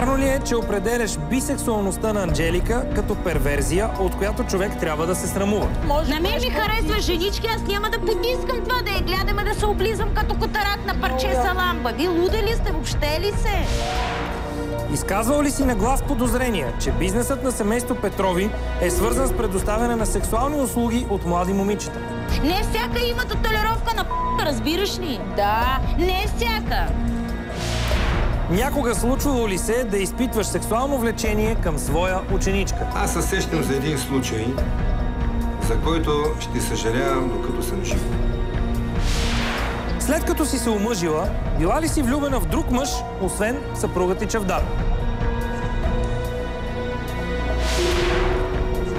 Вярно ли е, че определяш бисексуалността на Анджелика като перверзия, от която човек трябва да се срамува? На мен ми харесва женички, аз няма да потискам това да я гледам и да се облизам като котарак на парче саламба. Вие луди ли сте, въобще ли се? Изказвал ли си на глас подозрения, че бизнесът на семейство Петрови е свързан с предоставяне на сексуални услуги от млади момичета? Не всяка има татуировка на разбираш ли? Да, не всяка. Някога случвало ли се да изпитваш сексуално влечение към своя ученичка? Аз се сещам за един случай, за който ще съжалявам, докато съм жив. След като си се омъжила, била ли си влюбена в друг мъж, освен съпругът ти Чавдар?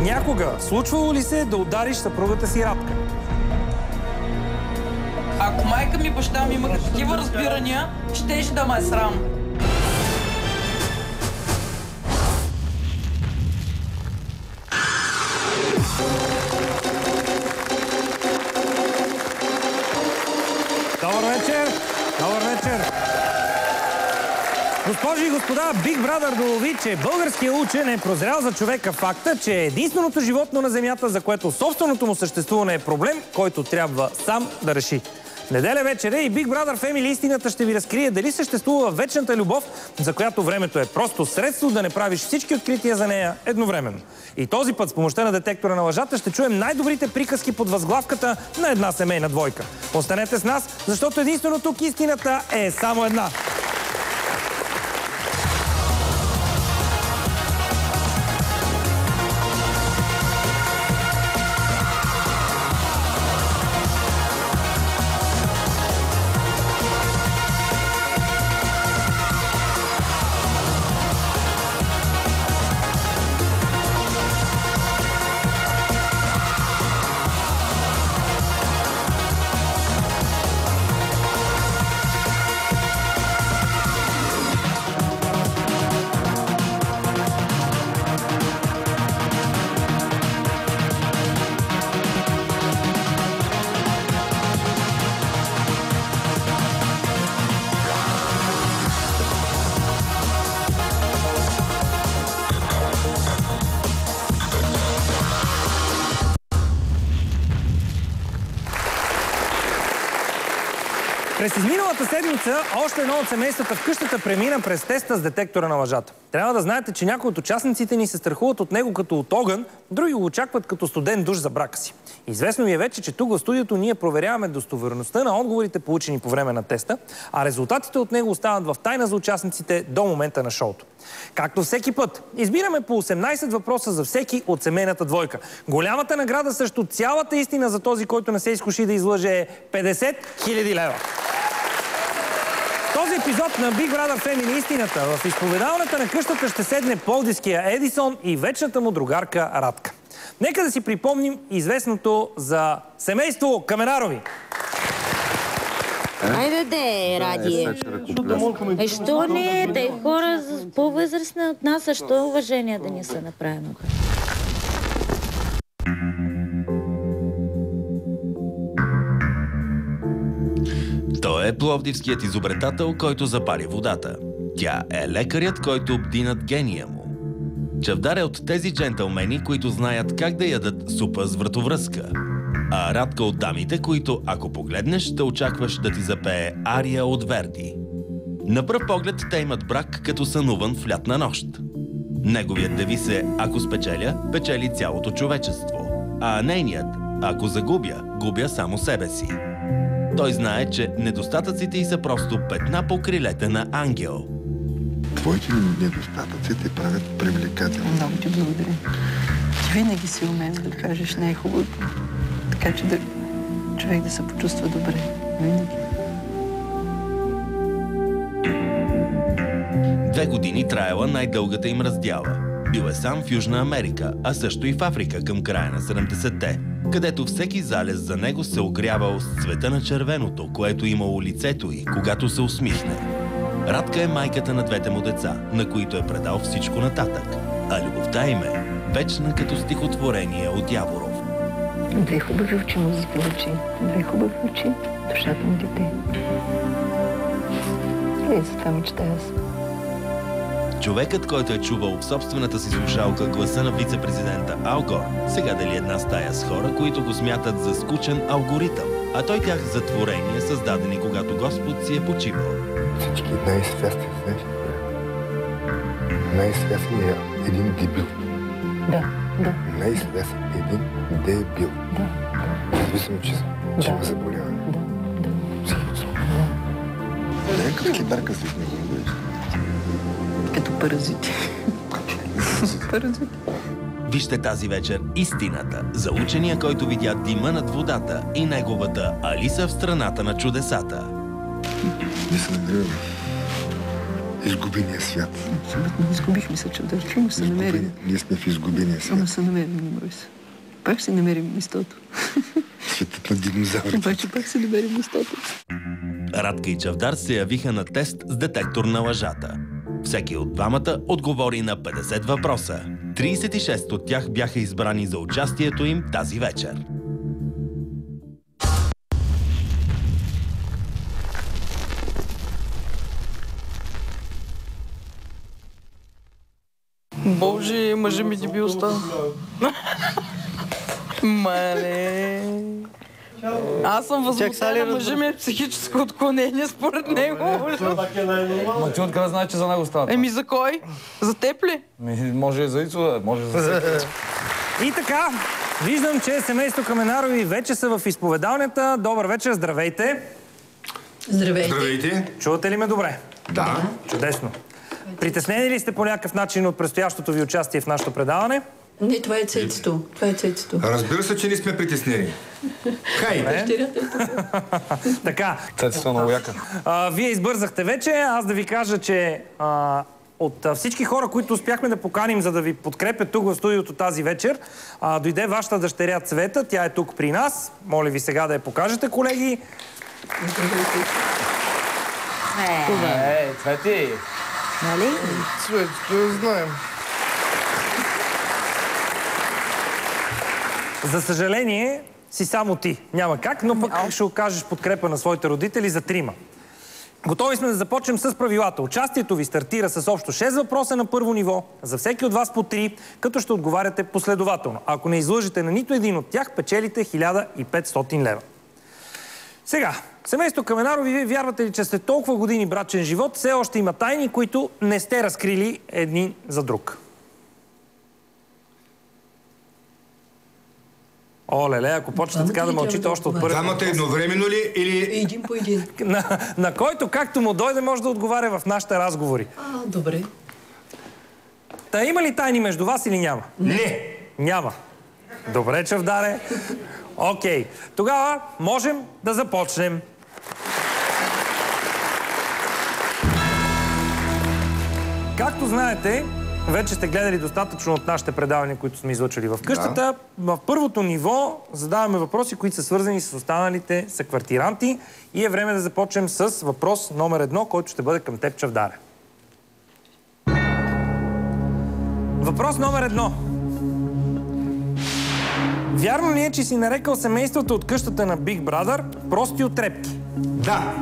Някога случвало ли се да удариш съпругата си Радка? Ако майка ми и баща ми имаха такива разбирания, щеше да ме е срам. Добър вечер! Добър вечер! Госпожи и господа, Big Brother долови, че българският учен е прозрял за човека факта, че е единственото животно на Земята, за което собственото му съществуване е проблем, който трябва сам да реши. Неделя вечер и Big Brother Family истината ще ви разкрие дали съществува вечната любов, за която времето е просто средство да не правиш всички открития за нея едновременно. И този път с помощта на детектора на лъжата ще чуем най-добрите приказки под възглавката на една семейна двойка. Останете с нас, защото единствено тук истината е само една. През изминалата седмица още едно от семействата в къщата премина през теста с детектора на лъжата. Трябва да знаете, че някои от участниците ни се страхуват от него като от огън, други го очакват като студен душ за брака си. Известно ви е вече, че тук в студиото ние проверяваме достоверността на отговорите, получени по време на теста, а резултатите от него остават в тайна за участниците до момента на шоуто. Както всеки път, избираме по 18 въпроса за всеки от семейната двойка. Голямата награда срещу цялата истина за този, който не се изкуши да излъже, е 50 000 лева. Този епизод на Big Brother Family истината в изповедалната на къщата ще седне пловдивския Едисон и вечната му другарка Радка. Нека да си припомним известното за семейство Каменарови. Айде де, Радие. Що не? Те хора по-възрастни от нас, а що уважение да ни са направено? Той е пловдивският изобретател, който запали водата. Тя е лекарят, който бди над гения му. Чавдар е от тези джентълмени, които знаят как да ядат супа с вратовръзка. А Радка от дамите, които, ако погледнеш, ще очакваш да ти запее ария от Верди. На пръв поглед те имат брак като сънуван в лятна нощ. Неговият девиз е: ако спечеля, печели цялото човечество. А нейният: ако загубя, губя само себе си. Той знае, че недостатъците й са просто петна по крилете на ангел. Твоите недостатъци те правят привлекателни. Много ти благодаря. Ти винаги си умееш да кажеш най-хубавото, така че човек да се почувства добре. Винаги. 2 години траела най-дългата им раздяла. Бил е сам в Южна Америка, а също и в Африка към края на 70-те, където всеки залез за него се огрявал с цвета на червеното, което имало лицето й, когато се усмихне. Радка е майката на 2 му деца, на които е предал всичко нататък, а любовта им е вечна като стихотворение от Яворов. 2 хубави очи му заполучи, 2 хубави очи, душата му дете. И за това мечтая аз. Човекът, който е чувал в собствената си слушалка гласа на вице-президента Ал Гор, сега дели една стая с хора, които го смятат за скучен алгоритъм, а той тях за творение, създадени когато Господ си е почивал. Всички най-свясти, знаеш? Най-свясен е един дебил. Да. Най-свясен е един дебил. Независимо, че има заболяване. Психическо. Някакъв кибарка си в него говориш. Като паразити. Паразити. Вижте тази вечер истината за учения, който видя дима над водата и неговата Алиса в страната на чудесата. Ние се намираме в изгубения свят. Абсолютно изгубихме се, чудърчи, но се намерим. Ние сме в изгубения свят. Ама се намерим, не бой се. Пак си намерим местото. Светът на динозаврите. Обаче пак си намерим местото. Радка и Чавдар се явиха на тест с детектор на лъжата. Всеки от двамата отговори на 50 въпроса. 36 от тях бяха избрани за участието им тази вечер. Боже, мъжа ми дебил стана. Мале. Аз съм възмутена, мъжа ми е психическо отклонение според него. Ма ти откъде знаеш, че за него става? Еми за кой? За теб ли? Може и за Ицо, да. Може за всеки. И така, виждам, че семейство Каменарови вече са в изповедалнята. Добър вечер, здравейте. Здравейте. Чувате ли ме добре? Да. Чудесно. Притеснени ли сте по някакъв начин от предстоящото ви участие в нашето предаване? Не, това е цецето. Разбира се, че не сме притеснени. Хай! Така. Цецето е много яка. Вие избързахте вече. Аз да ви кажа, че от всички хора, които успяхме да поканим, за да ви подкрепят тук в студиото тази вечер, дойде вашата дъщеря Цвета. Тя е тук при нас. Моля ви сега да я покажете, колеги. Цвети! Нали? Цветето, знаем. За съжаление, си само ти. Няма как, но пък ще окажеш подкрепа на своите родители за трима. Готови сме да започнем с правилата. Участието ви стартира с общо 6 въпроса на първо ниво, за всеки от вас по 3, като ще отговаряте последователно. Ако не излъжете на нито един от тях, печелите 1500 лева. Сега, семейство Каменарови, вие вярвате ли, че след толкова години брачен живот все още има тайни, които не сте разкрили един за друг? Оле, ако почнете така да мълчите още от първи. Двамата едновременно ли или... Един по един. На който както му дойде, може да отговаря в нашите разговори. Добре. Та има ли тайни между вас или няма? Не! Няма. Добре, Чавдаре. Окей. Тогава можем да започнем. Както знаете, вече сте гледали достатъчно от нашите предавания, които сме излъчали в къщата. В първото ниво задаваме въпроси, които са свързани с останалите съквартиранти. И е време да започнем с въпрос номер 1, който ще бъде към теб, Чавдаре. Въпрос номер 1. Вярно ли е, че си нарекал семейството от къщата на Big Brother прости отрепки? Да!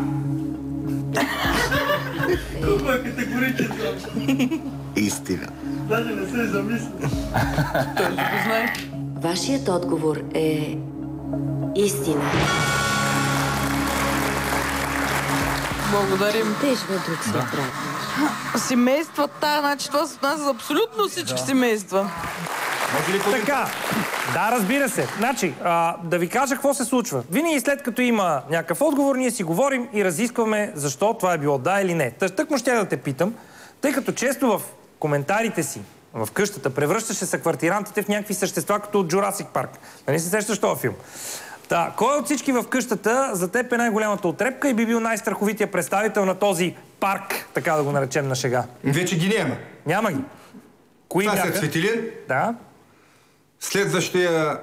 Истина. Вашият отговор е истина. Благодарим. Те живеят друг свят, брат. Семействата, значи това се отнася за абсолютно всички семейства. Така, да, разбира се. Значи, да ви кажа какво се случва. Винаги след като има някакъв отговор, ние си говорим и разискваме защо това е било да или не. Тъкмо ще да те питам, тъй като често в коментарите си в къщата превръщаше съквартирантите в някакви същества, като от Jurassic Park. Нали се сещаш този филм? Та, кой от всички в къщата за теб е най-голямата отрепка и би бил най-страховития представител на този парк, така да го наречем на шега? Вече ги няма. Няма ги. Кои Това бяха? са Цветилин. Да. Следващия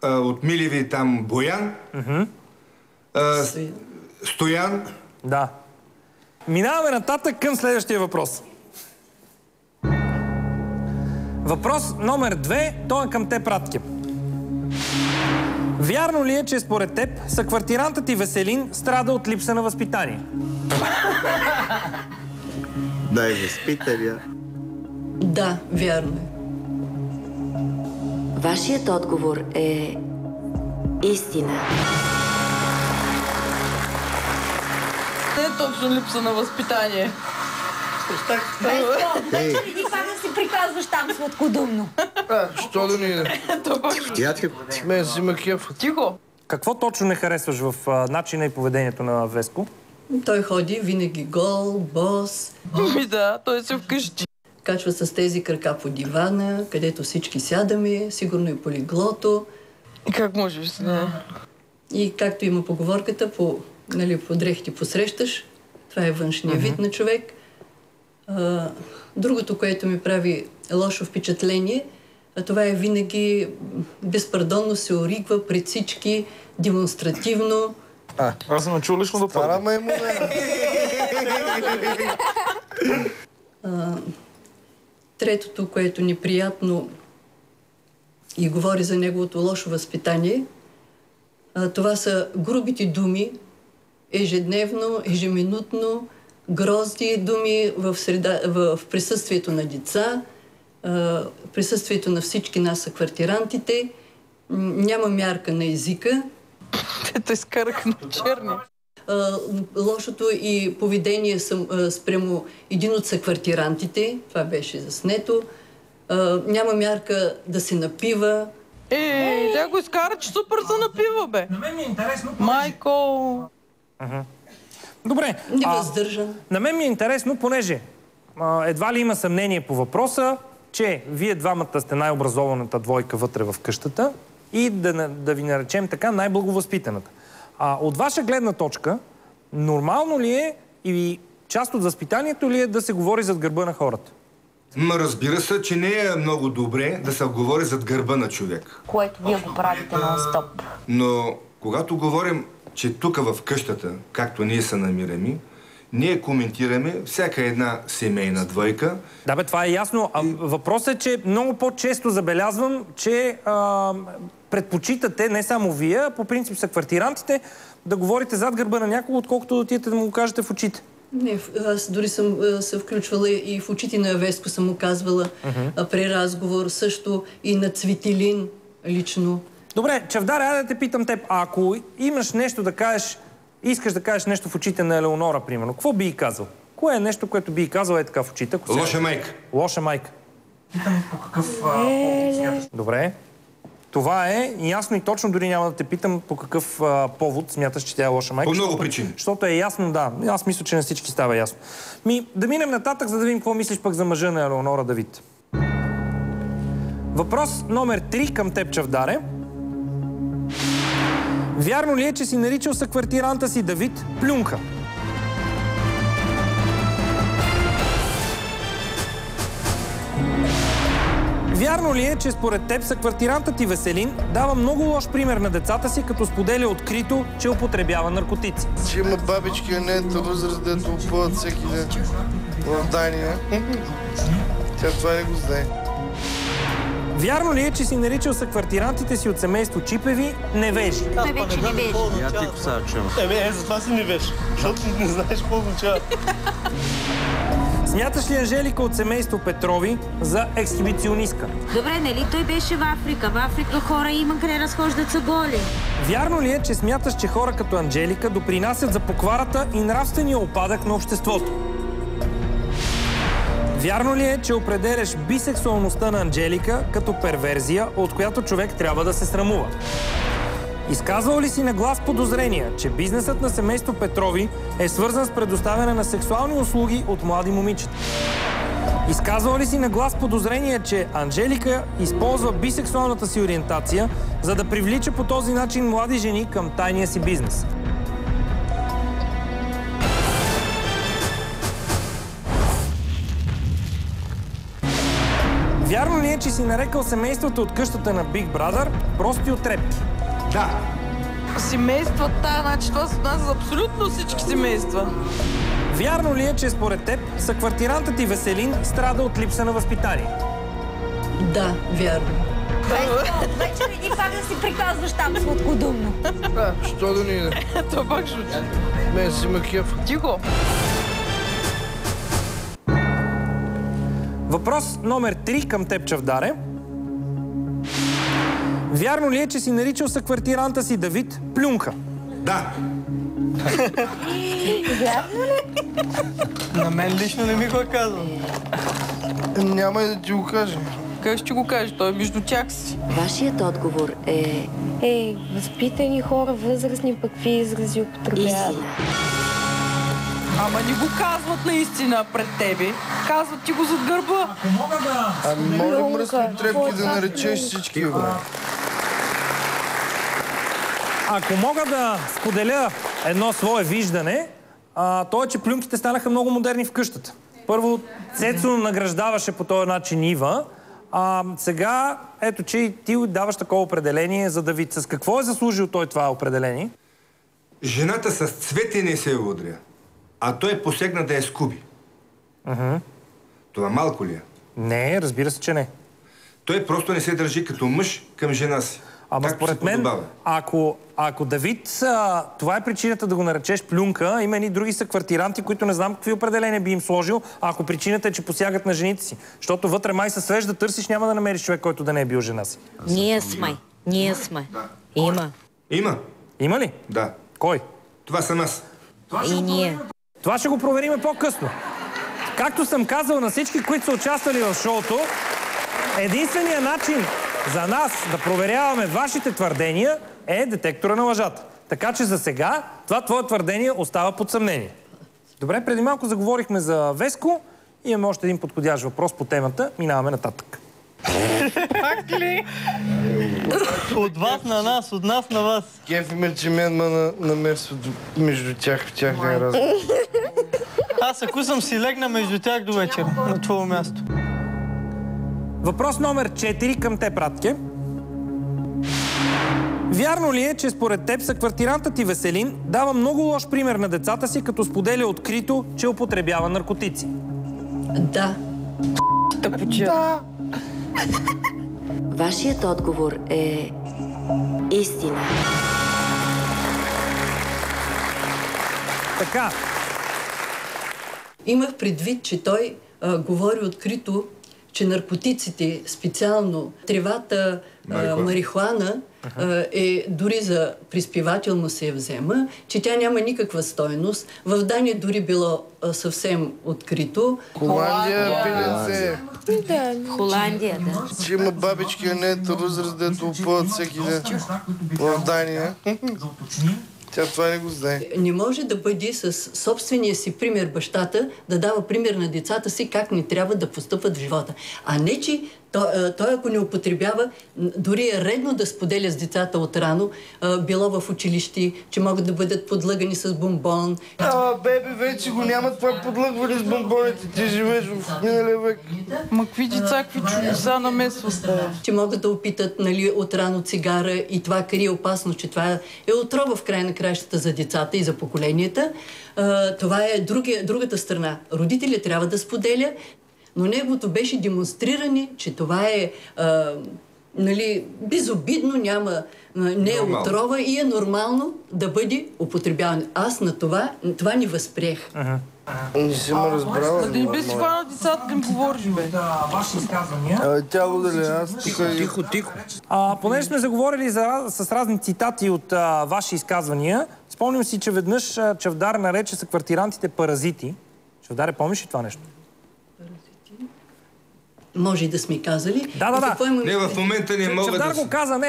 от Милеви там Боян. Стоян. Да. Минаваме нататък към следващия въпрос. Въпрос номер 2, той е към теб, Радке. Вярно ли е, че според теб съквартирантът ти Веселин страда от липса на възпитание? Дай възпитания. Да, вярно е. Вашият отговор е истина. Не е точно липса на възпитание. Вече ли пак да си приказваш там сладкодумно? Що да ни иде? Мен си ма кеф. Тихо. Какво точно не харесваш в начина и поведението на Веско? Той ходи винаги гол, бос. Да, той се вкъщи. Качва с тези крака по дивана, където всички сядаме, сигурно и полиглото. Как можеш с нея? И както има поговорката, по дрехите посрещаш. Това е външния вид на човек. Другото, което ми прави лошо впечатление, това е винаги безпардонно се оригва пред всички, демонстративно. Аз съм чул лично да Стара ме му Третото, което неприятно и говори за неговото лошо възпитание, това са грубите думи, ежедневно, ежеминутно, грозни думи в присъствието на деца, присъствието на всички нас съквартирантите. Няма мярка на езика. Те изкараха на черни. Лошото и поведение спрямо един от съквартирантите, това беше заснето. Няма мярка да се напива. Тя го изкара, че супер се напива, бе. На мен ми е интересно... Майко! Добре. Невъздържан. На мен ми е интересно, понеже едва ли има съмнение по въпроса, че вие двамата сте най-образованата двойка вътре в къщата и да ви наречем така най-благовъзпитаната. От ваша гледна точка, нормално ли е и част от възпитанието ли е да се говори зад гърба на хората? Разбира се, че не е много добре да се говори зад гърба на човек. Което вие го правите нон-стоп. Но когато говорим, че тук в къщата, както ние се намираме, ние коментираме всяка една семейна двойка. Да бе, това е ясно. Въпросът е, че много по-често забелязвам, че предпочитате, не само вие, а по принцип са квартирантите, да говорите зад гърба на някого, отколкото да отидете да му го кажете в очите. Не, аз дори съм се включвала и в очите на Веско съм му казвала при разговор, също и на Цветелин лично. Добре, Чавдаре, айде да те питам теб. Ако имаш нещо да кажеш, искаш да кажеш нещо в очите на Елеонора, примерно, какво би й казал? Кое е нещо, което би й казал така в очите? Лоша майка. Лоша майка. Питам по какъв повод. Добре. Това е ясно и точно, дори няма да те питам по какъв повод смяташ, че тя е лоша майка. По много причини. Защото е ясно, да. Аз мисля, че на всички става ясно. Да минем нататък, за да видим какво мислиш пък за мъжа на Елеонора Давид. Въпрос номер 3 към теб, Чавдаре. Вярно ли е, че си наричал съквартиранта си Давид Плюнка? Вярно ли е, че според теб съквартирантът ти Веселин дава много лош пример на децата си, като споделя открито, че употребява наркотици? Че има бабички на нейната възраст, дето опъват всеки ден в Дания. Тя това не го знае. Вярно ли е, че си наричал съквартирантите си от семейство Чипеви невежи? Той вече не вежи. Я ти коса чувам. Затова си не виж, защото не знаеш какво означава. Смяташ ли Анжелика от семейство Петрови за ексхибиционистка? Добре, нали той беше в Африка? В Африка хора има къде разхождат са голи. Вярно ли е, че смяташ, че хора като Анжелика допринасят за покварата и нравствения опадък на обществото? Вярно ли е, че определяш бисексуалността на Анжелика като перверзия, от която човек трябва да се срамува? Изказвал ли си на глас подозрения, че бизнесът на семейство Петрови е свързан с предоставяне на сексуални услуги от млади момичета? Изказвал ли си на глас подозрения, че Анжелика използва бисексуалната си ориентация, за да привлича по този начин млади жени към тайния си бизнес? Вярно ли е, че си нарекал семейството от къщата на Big Brother прости отрепки? Да. Семействата, значи това се отнася за абсолютно всички семейства. Вярно ли е, че според теб съквартирантът ти Веселин страда от липса на възпитание? Да, вярно. Вече ли пак да си приказваш там сладкодумно? Що да ни иде? Това пак ще учи. Мен си ма кеф. Тихо. Въпрос номер 3 към теб, Чавдаре. Вярно ли е, че си наричал съквартиранта си Давид Плюнка? Да. Вярно ли? На мен лично не ми го е казал. Няма и да ти го кажа. Как ще го кажеш? Той е между тях си. Вашият отговор е... Възпитани хора, възрастни, пък какви изрази употребяват. Истина. Ама не го казват наистина пред тебе. Казват ти го зад гърба. Ако мога да... Ами моля мръсни трепки да наречеш всички, бе. Ако мога да споделя едно свое виждане, то е, че плюнките станаха много модерни в къщата. Първо, Цецо награждаваше по този начин Ива, сега, ето, че и ти даваш такова определение за Давид. С какво е заслужил той това определение? Жената с цвети не се удря, а той посегна да я скуби. Това малко ли е? Не, разбира се, че не. Той просто не се държи като мъж към жена си. Ама според мен, ако Давид, това е причината да го наречеш Плюнка, има и други съквартиранти, които не знам какви определения би им сложил, ако причината е, че посягат на жените си. Защото вътре май се свежда, търсиш, няма да намериш човек, който да не е бил жена си. Ние сме. Да. Има. Има. Има ли? Да. Кой? Това съм аз. И ние. Това ще го провериме по-късно. Както съм казал на всички, които са участвали в шоуто, единственият начин за нас да проверяваме вашите твърдения е детектора на лъжата. Така че за сега това твое твърдение остава под съмнение. Добре, преди малко заговорихме за Веско. Имаме още един подходящ въпрос по темата. Минаваме нататък. Пак ли? От вас на нас, от нас на вас. Кефи ме, че мен намесва между тях в тяхния разговор. Аз ако съм си легна между тях до вечер, на твое място. Въпрос номер 4 към теб, Радке. Вярно ли е, че според теб съквартирантът ти Веселин дава много лош пример на децата си, като споделя открито, че употребява наркотици? Да. Да. Вашият отговор е... истина. Така. Имах предвид, че той говори открито, че наркотиците, специално тревата, марихуана, дори за приспивател му се я взема, че тя няма никаква стойност. В Дания дори било съвсем открито. Холандия, пиленце. Холандия, да. Че има бабички, а не е възраст, дето опъват всеки ден в Дания. Тя това не го знае. Не може да бъде с собствения си пример бащата, да дава пример на децата си как не трябва да постъпват в живота. А не, че той ако не употребява, дори е редно да споделя с децата отрано, било в училище, че могат да бъдат подлъгани с бомбон. Беби, вече го няма това подлъгване с бомбоните. Ти живееш в миналия век. Ма какви деца, какви чудеса намесват? Че могат да опитат, нали, отрано цигара и това крие опасно, че това е отрова в край на краищата за децата и за поколенията. Това е другата страна. Родителят трябва да споделя, но неговото беше демонстриране, че това е нали, безобидно, не е отрова и е нормално да бъде употребяван. Аз на това не възприех. Не си ме разбрала. Да не би си хвана децата да им говориш, бе. Ваши изказвания. Тя го дали, аз тук... Тихо. Понеже сме заговорили с разни цитати от ваши изказвания, спомням си, че веднъж Чавдар нарече съквартирантите паразити. Чавдаре, помниш ли това нещо? Може и да сме казали. Да. Не, в момента не мога Чавдар да... го каза,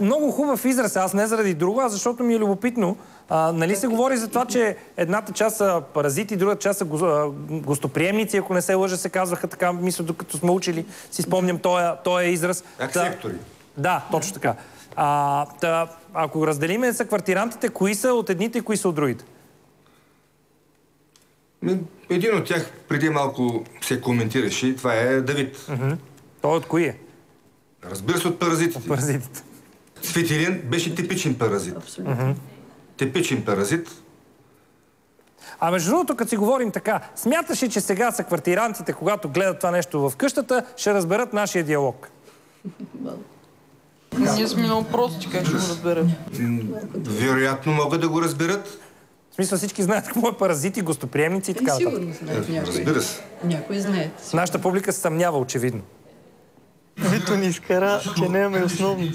много хубав израз. Аз не заради друго, а защото ми е любопитно. Нали се говори за това, че едната част са паразити, другата част са гостоприемници, ако не се лъжа, се казваха така, мисля, докато сме учили, си спомням този израз. Как сектори? Да, точно така. Ако разделиме съквартирантите, кои са от едните и кои са от другите? Един от тях преди малко се коментираше и това е Давид. Той от кои е? Разбира се, от паразитите. От паразитите. Цветелин беше типичен паразит. Абсолютно. Типичен паразит. А между другото, като си говорим така, смяташ ли, че сега съквартирантите, когато гледат това нещо в къщата, ще разберат нашия диалог? Ние сме много прости, как ще го разберем? Вероятно могат да го разберат. В смисъл всички знаят какво е паразити, гостоприемници и така нататък. Сигурно знаят някой. Разбира се. Някой знаят. Нашата публика се съмнява, очевидно. Вито ни изкара, че нямаме основно.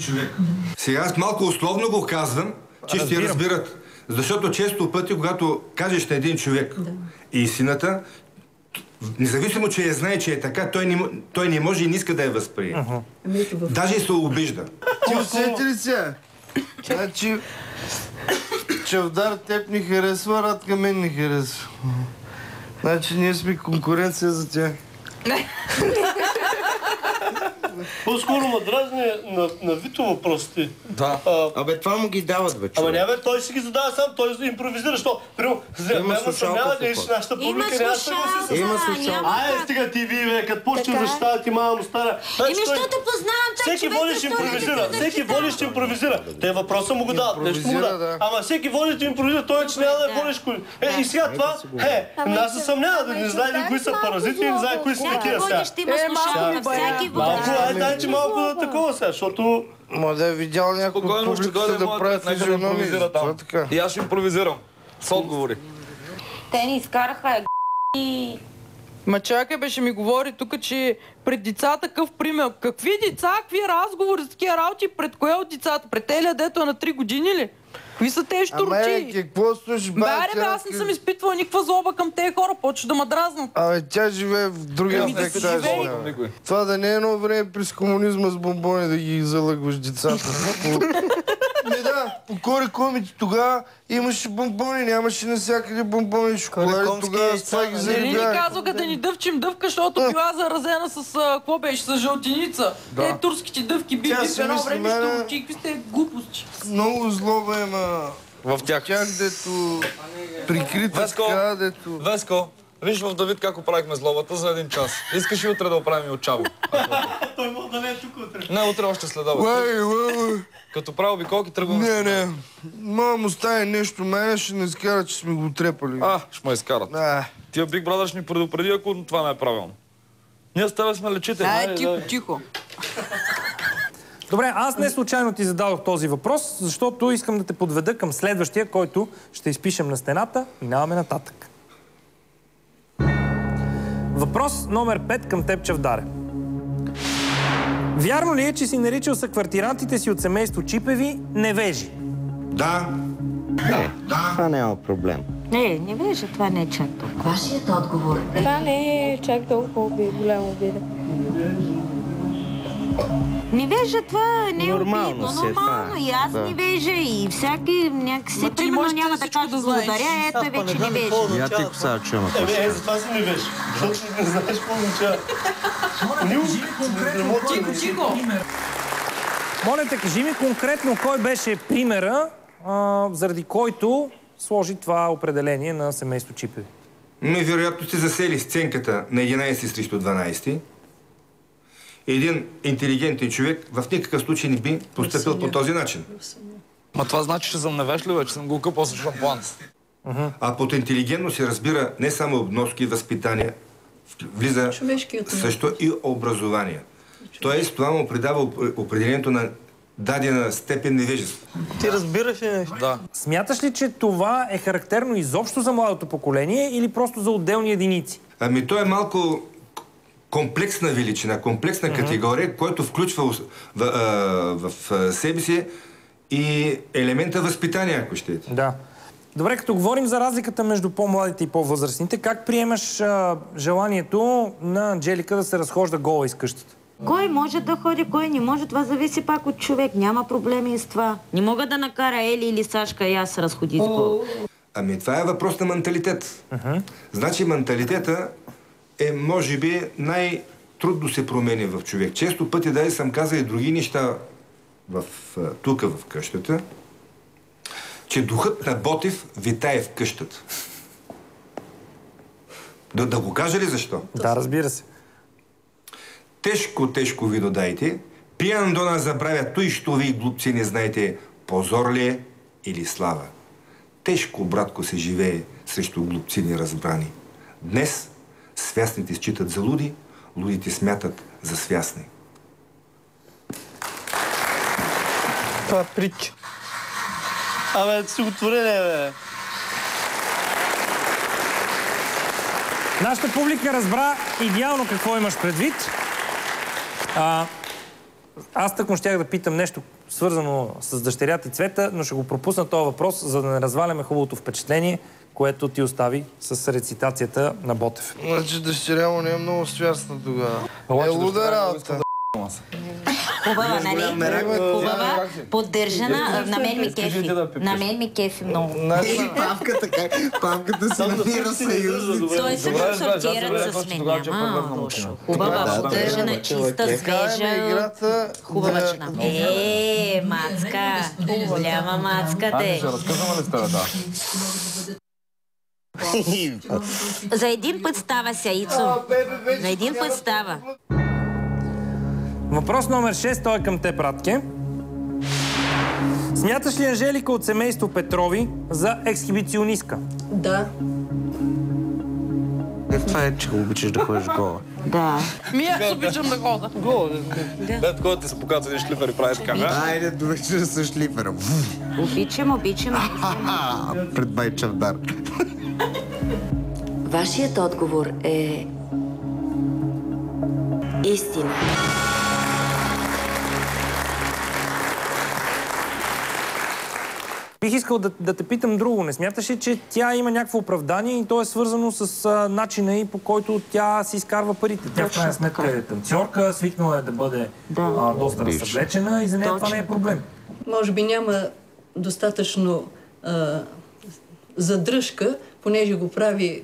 Сега аз малко условно го казвам, че ще разбират. Защото често пъти, когато кажеш на един човек истината, независимо, че я знае, че е така, той не може и не иска да я възприеме. Даже и се обижда. Ти усети ли се? Значи, Чавдар теб ни харесва, Радка мен не харесва. Значи ние сме конкуренция за тях. По-скоро ме дразни на Вито въпросите. Да. Абе, това му ги дават, бе, Ама не, бе, той си ги задава сам, той импровизира, що? Примерно, ме съмнява, че нашата публика няма съгласи с Има слушалка. Ай, стига ти вие, бе, като почне защитават и мама му стара. Защото познавам так всеки водещ импровизира, всеки водещ импровизира. Те въпроса му го дават, нещо му дават. Ама всеки водещ импровизира, той че няма да е водещ. И сега това, нас се съмнява, да не знае кои са паразити и не знае кои са такива сега. Дай, че малко да такова сега, защото... Ма да е видял някой от публиката да прави физиономии. И аз ще импровизирам. С отговори. Те ни изкараха и... Ма чакай, беше ми говори тук, че пред децата какъв пример. Какви деца, какви разговори за такива работи, пред кое от децата? Пред Елия, дето е на 3 години ли? Какви са тези штурчи? Какво слушаш, Баре, бе, аз не съм изпитвала никаква злоба към тези хора, почва да ме дразнат. Абе, тя живее в другия аспект. Това да не е едно време през комунизма с бомбони да ги залъгваш децата. Не, да, по Кори комите тогава имаше бомбони, нямаше навсякъде бомбони, шоколади, тогава с това ги заребяха. Нали казваха да ни дъвчим дъвка, защото била заразена с, какво беше, с жълтеница. Те турските дъвки били в едно време, ще учи, какви сте глупости. Много злоба има в тях, дето прикрита така, дето... Веско, виж в Давид как оправихме злобата за 1 час. Искаш ли утре да оправим и от Чаво? Той може да не е тук утре. Не, утре още следобед. Като прави обиколки тръгваме. Не. Мама му стане нещо, мене ще не изкара, че сме го трепали. Ще ме изкарат. Тия Big Brother ще ни предупреди, ако това не е правилно. Ние с тебе сме лечители. Тихо. Добре, аз не случайно ти зададох този въпрос, защото искам да те подведа към следващия, който ще изпишем на стената. Минаваме нататък. Въпрос номер 5 към теб, Чавдаре. Вярно ли е, че си наричал съквартирантите си от семейство Чипеви невежи? Да. Това няма проблем. Не вижда, това не е чак толкова. Вашият отговор е... Това не е чак толкова голяма обида. Не вижда, това не е обидно. Нормално И аз не вижда, и всяки някакси, примерно няма да кажа благодаря, ето вече не вижда. Я ти коса чума. Затова си не вижда. Защото не знаеш какво означава. Тихо. Моля те, кажи ми конкретно кой беше примера, заради който сложи това определение на семейство Чипеви. Вероятно сте засели сценката на 11 срещу 12. Един интелигентен човек в никакъв случай не би постъпил по този начин. Ма това значи, че съм невежлива, че съм го къпал с шампуан. А под интелигентно се разбира не само обноски и възпитание, влиза също и образование. Тоест, това му придава определението на дадена степен невежество. Ти разбираш ли нещо? Да. Смяташ ли, че това е характерно изобщо за младото поколение или просто за отделни единици? Ами то е малко комплексна величина, комплексна категория, който включва в себе си и елемента възпитание, ако щете. Да. Добре, като говорим за разликата между по-младите и по-възрастните, как приемаш желанието на Анджелика да се разхожда гола из къщата? Кой може да ходи, кой не може, това зависи пак от човек. Няма проблеми с това. Не мога да накара Ели или Сашка и аз се разходи с гола. Ами това е въпрос на менталитет. Значи менталитета е, може би, най-трудно се промени в човек. Често пъти, да, съм казал и други неща тук в къщата, че духът на Ботев витае в къщата. Да го кажа ли защо? Да, разбира се. Тежко ви додайте, пиян до нас забравя той, що ви глупци не знаете, позор ли е или слава. Тежко, братко, се живее срещу глупци неразбрани. Днес свясните считат за луди, лудите смятат за свясни. Това е притча. Абе, стихотворение, бе. Нашата публика разбра идеално какво имаш предвид. Аз тъкмо щях да питам нещо свързано с дъщерята и Цвета, но ще го пропусна този въпрос, за да не разваляме хубавото впечатление, което ти остави с рецитацията на Ботев. Значи дъщеря му не е много свясна тогава. Луда работа. Хубава, нали? Хубава, поддържана. На мен ми кефи. На мен ми кефи много. Павката си намира съюзници. Той се консултират с мен. Няма лошо. Хубава, поддържана, чиста, свежа. Хубава жена. Мацка. Голяма мацка те. За един път става, Сяицо. За един път става. Въпрос номер 6, той е към теб, Радке. Смяташ ли Анжелика от семейство Петрови за ексхибиционистка? Да. Това е, че го обичаш да ходиш гола. Да. Аз обичам да хода. Гола. Да, такова ти се показва един шлифер и прави така. Айде, довечер с шлифера. Обичам. Пред бай Чавдар. Вашият отговор е... истина. Бих искал да те питам друго. Не смяташ ли, че тя има някакво оправдание и то е свързано с начина и по който тя си изкарва парите? Тя в крайна сметка е танцорка, свикнала е да бъде доста разсъблечена и за нея това не е проблем. Може би няма достатъчно задръжка, понеже го прави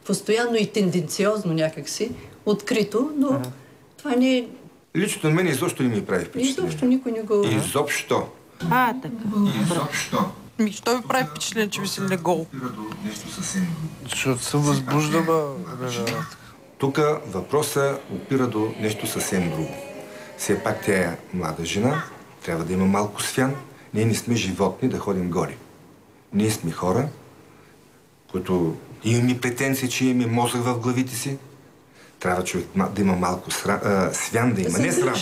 постоянно и тенденциозно някакси, открито, но това не е... Лично на мен изобщо не ми прави впечатление. Изобщо никой не го... Изобщо. Така. Изобщо. Що ви прави впечатление, че ви си легол? Защото се възбужда, Тук въпросът опира до нещо съвсем друго. Все пак тя е млада жена, трябва да има малко свян. Ние не сме животни да ходим горе. Ние сме хора, които имаме претенции, че имаме мозък в главите си. Трябва човек да има малко свян да има. Не срам.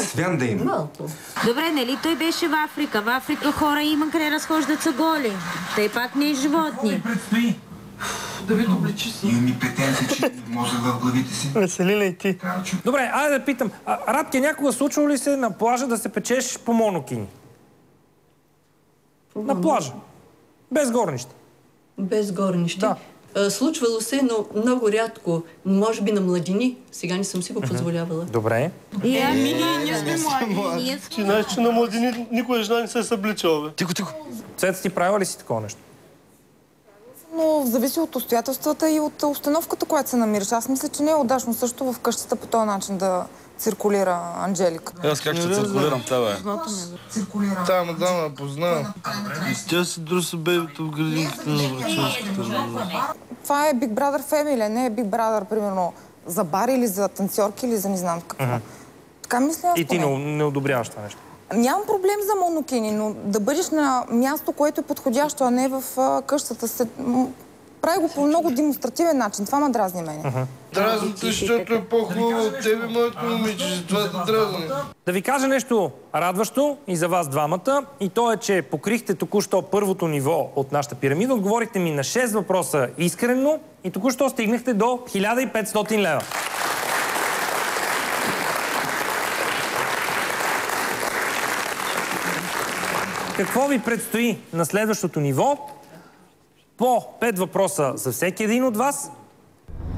Свян да има. Малко. Добре, нали той беше в Африка? В Африка хора има къде разхождат са голи. Тъй пак не е животни. Да ви обличи си. Имаме претенции, че имаме мозък в главите си. Веселина и ти. Добре, айде да питам. Радке, някога случва ли се на плажа да се печеш по монокини? На плажа. Без горнища. Без горнища. Да. Случвало се, но много рядко. Може би на младини. Сега не съм си го позволявала. Добре. Ние сме млади. Ти знаеш, че на младини никоя жена не се е събличала, бе. Тихо. Цвета, ти правила ли си такова нещо? Но зависи от обстоятелствата и от установката, която се намираш. Аз мисля, че не е удачно също в къщата по този начин да циркулира Анжелика. Аз как ще циркулирам тебе? Там, да, познавам. Тя си друса бебето в градинката на врачешката. Това е Big Brother Family, не е Big Brother, примерно, за бар или за танцорки или за не знам какво. Така мисля аз. И ти не одобряваш това нещо? Нямам проблем за монокини, но да бъдеш на място, което е подходящо, а не в къщата. Прави го по много демонстративен начин. Това ме дразни мене. Дразните, защото е по-хубаво от тебе, моето момиче. Това да дразни. Да ви кажа нещо радващо и за вас двамата. И то е, че покрихте току-що първото ниво от нашата пирамида. Отговорихте ми на 6 въпроса искрено и току-що стигнахте до 1500 лева. Какво ви предстои на следващото ниво? По 5 въпроса за всеки един от вас.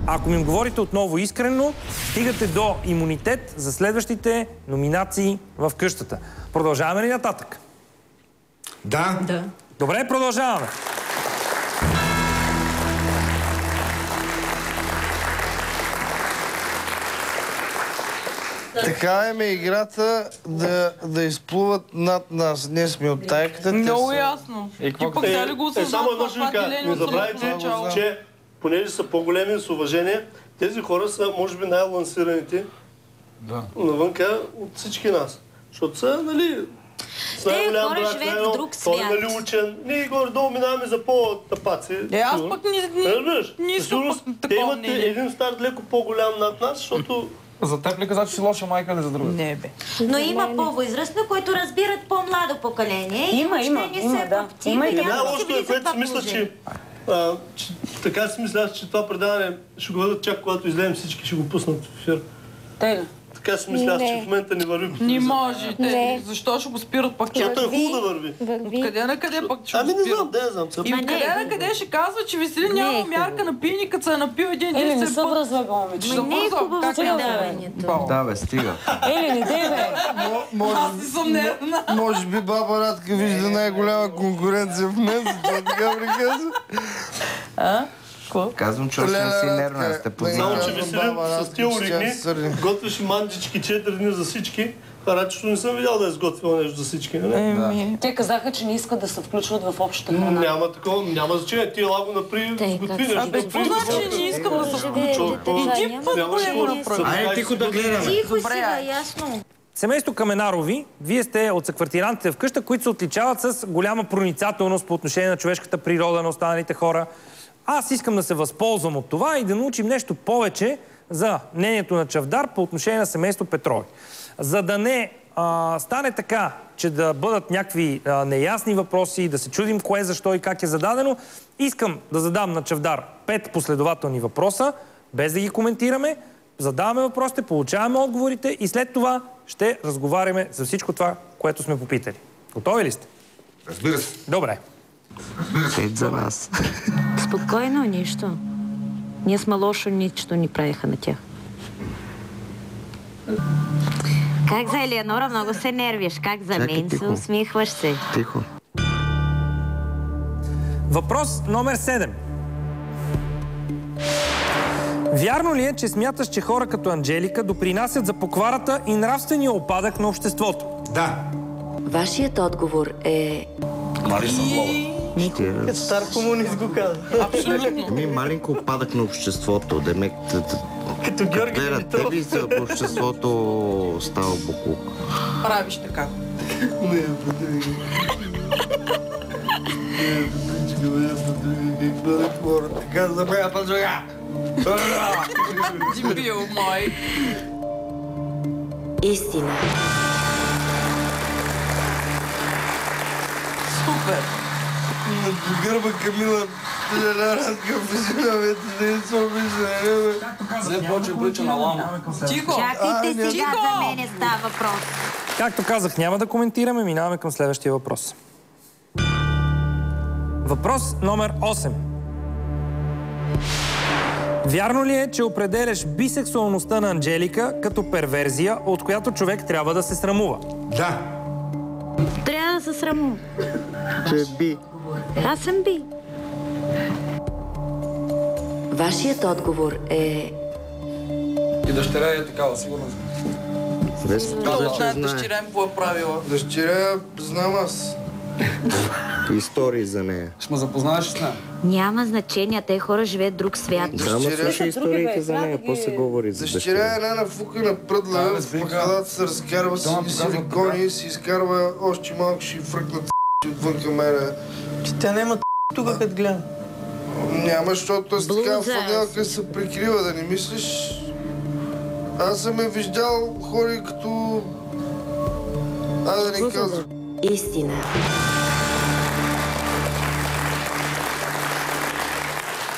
Ако ми им говорите отново искрено, стигате до имунитет за следващите номинации в къщата. Продължаваме ли нататък? Да. Добре, продължаваме. Така е играта да изплуват над нас. Ние сме от тайката. Много ясно. И пък дали го осъзнат само едно ще ви кажа. Не забравяйте, че понеже са по-големи с уважение, тези хора са, може би, най-лансираните навънка от всички нас. Защото са, нали, с най-голям брак, той е нали учен. Ние горе-долу минаваме за по-тъпаци. Аз пък не искам те имат един старт леко по-голям над нас, защото... За теб ли каза, че си лоша майка или за друга? Не, бе. Но има по-възрастни, които разбират по-младо поколение. Има, да. Най-лошото е, което си мисля, че Така си мисля, че това предаване ще го дадат чак когато излеем всички, ще го пуснат в ефир. Те ли? Така си мисля, че в момента не върви. Не може. Защо ще го спират пак? Защото е хубаво да върви. Откъде на къде пък ще го спират? Не знам, не знам. И откъде на къде ще казва, че Веселин няма мярка на пийни, като се е напил един ден. Не се връзва момиче. Не е хубаво предаването. Да, бе, стига. Не дей, бе. Аз не съм нервна. Може би баба Радка вижда най-голяма конкуренция в мен, затова така приказва. Казвам, че още не си нервна, сте познали. Само, че Веселин с тия оригни готвеше манджички 4 дни за всички. Рачето не съм видял да е сготвила нещо за всички, нали? Те казаха, че не искат да се включват в общата храна. Няма такова, няма значение. Ти лаго напри, сготви нещо. Какво значи, че не искам да се включват? Един път не го направи. Айде тихо да гледаме. Тихо сега, ясно. Семейство Каменарови, вие сте от съквартирантите в къща, които се отличават с голяма проницателност по отношение на човешката природа на останалите хора. Аз искам да се възползвам от това и да научим нещо повече за мнението на Чавдар по отношение на семейство Петрови. За да не стане така, че да бъдат някакви неясни въпроси, да се чудим кое, защо и как е зададено, искам да задам на Чавдар 5 последователни въпроса, без да ги коментираме. Задаваме въпросите, получаваме отговорите и след това ще разговаряме за всичко това, което сме попитали. Готови ли сте? Разбира се. Добре. За нас. Спокойно, нищо. Ние сме лошо, нищо ни правиха на тях. Как за Елеонора много се нервиш, как за мен се усмихваш се. Тихо. Въпрос номер 7. Вярно ли е, че смяташ, че хора като Анджелика допринасят за покварата и нравствения опадък на обществото? Да. Вашият отговор е... Мари Савлова. Като стар комунист го каза. Абсолютно. Маленко опадък на обществото. Демек... Като Георги Димитров. Тебе за обществото става буклук. Правиш така. Не, подруги. Как бъде хора, така за моя подруга. Димбил мой. Истина. Супер. На гърба Камила Радка физиономията да не се обижда. Не почва прича на лама. Тихо. Чакайте сега, за мене става въпрос. Както казах, няма да коментираме, минаваме към следващия въпрос. Въпрос номер 8. Вярно ли е, че определяш бисексуалността на Анджелика като перверзия, от която човек трябва да се срамува? Да. Трябва да се срамувам. Че е би. Аз съм би. Вашият отговор е... И дъщеря е такава, сигурно. Много знаят дъщеря им какво е правила. Дъщеря знам аз. Истории за нея. Ще ме запознаеш с нея? Няма значение, те хора живеят друг свят. Да, ма слушай историите за нея, после говори за дъщеря. Дъщеря е една нафукана пръдла, в махалата се разкарва с силикони и си изкарва още малко, ще фръкнат отвън към мене. Тя няма тук, като гледам. Няма, защото с такава фанелка се прикрива, да не мислиш. Аз съм я виждал хора като... да не казвам. Истина.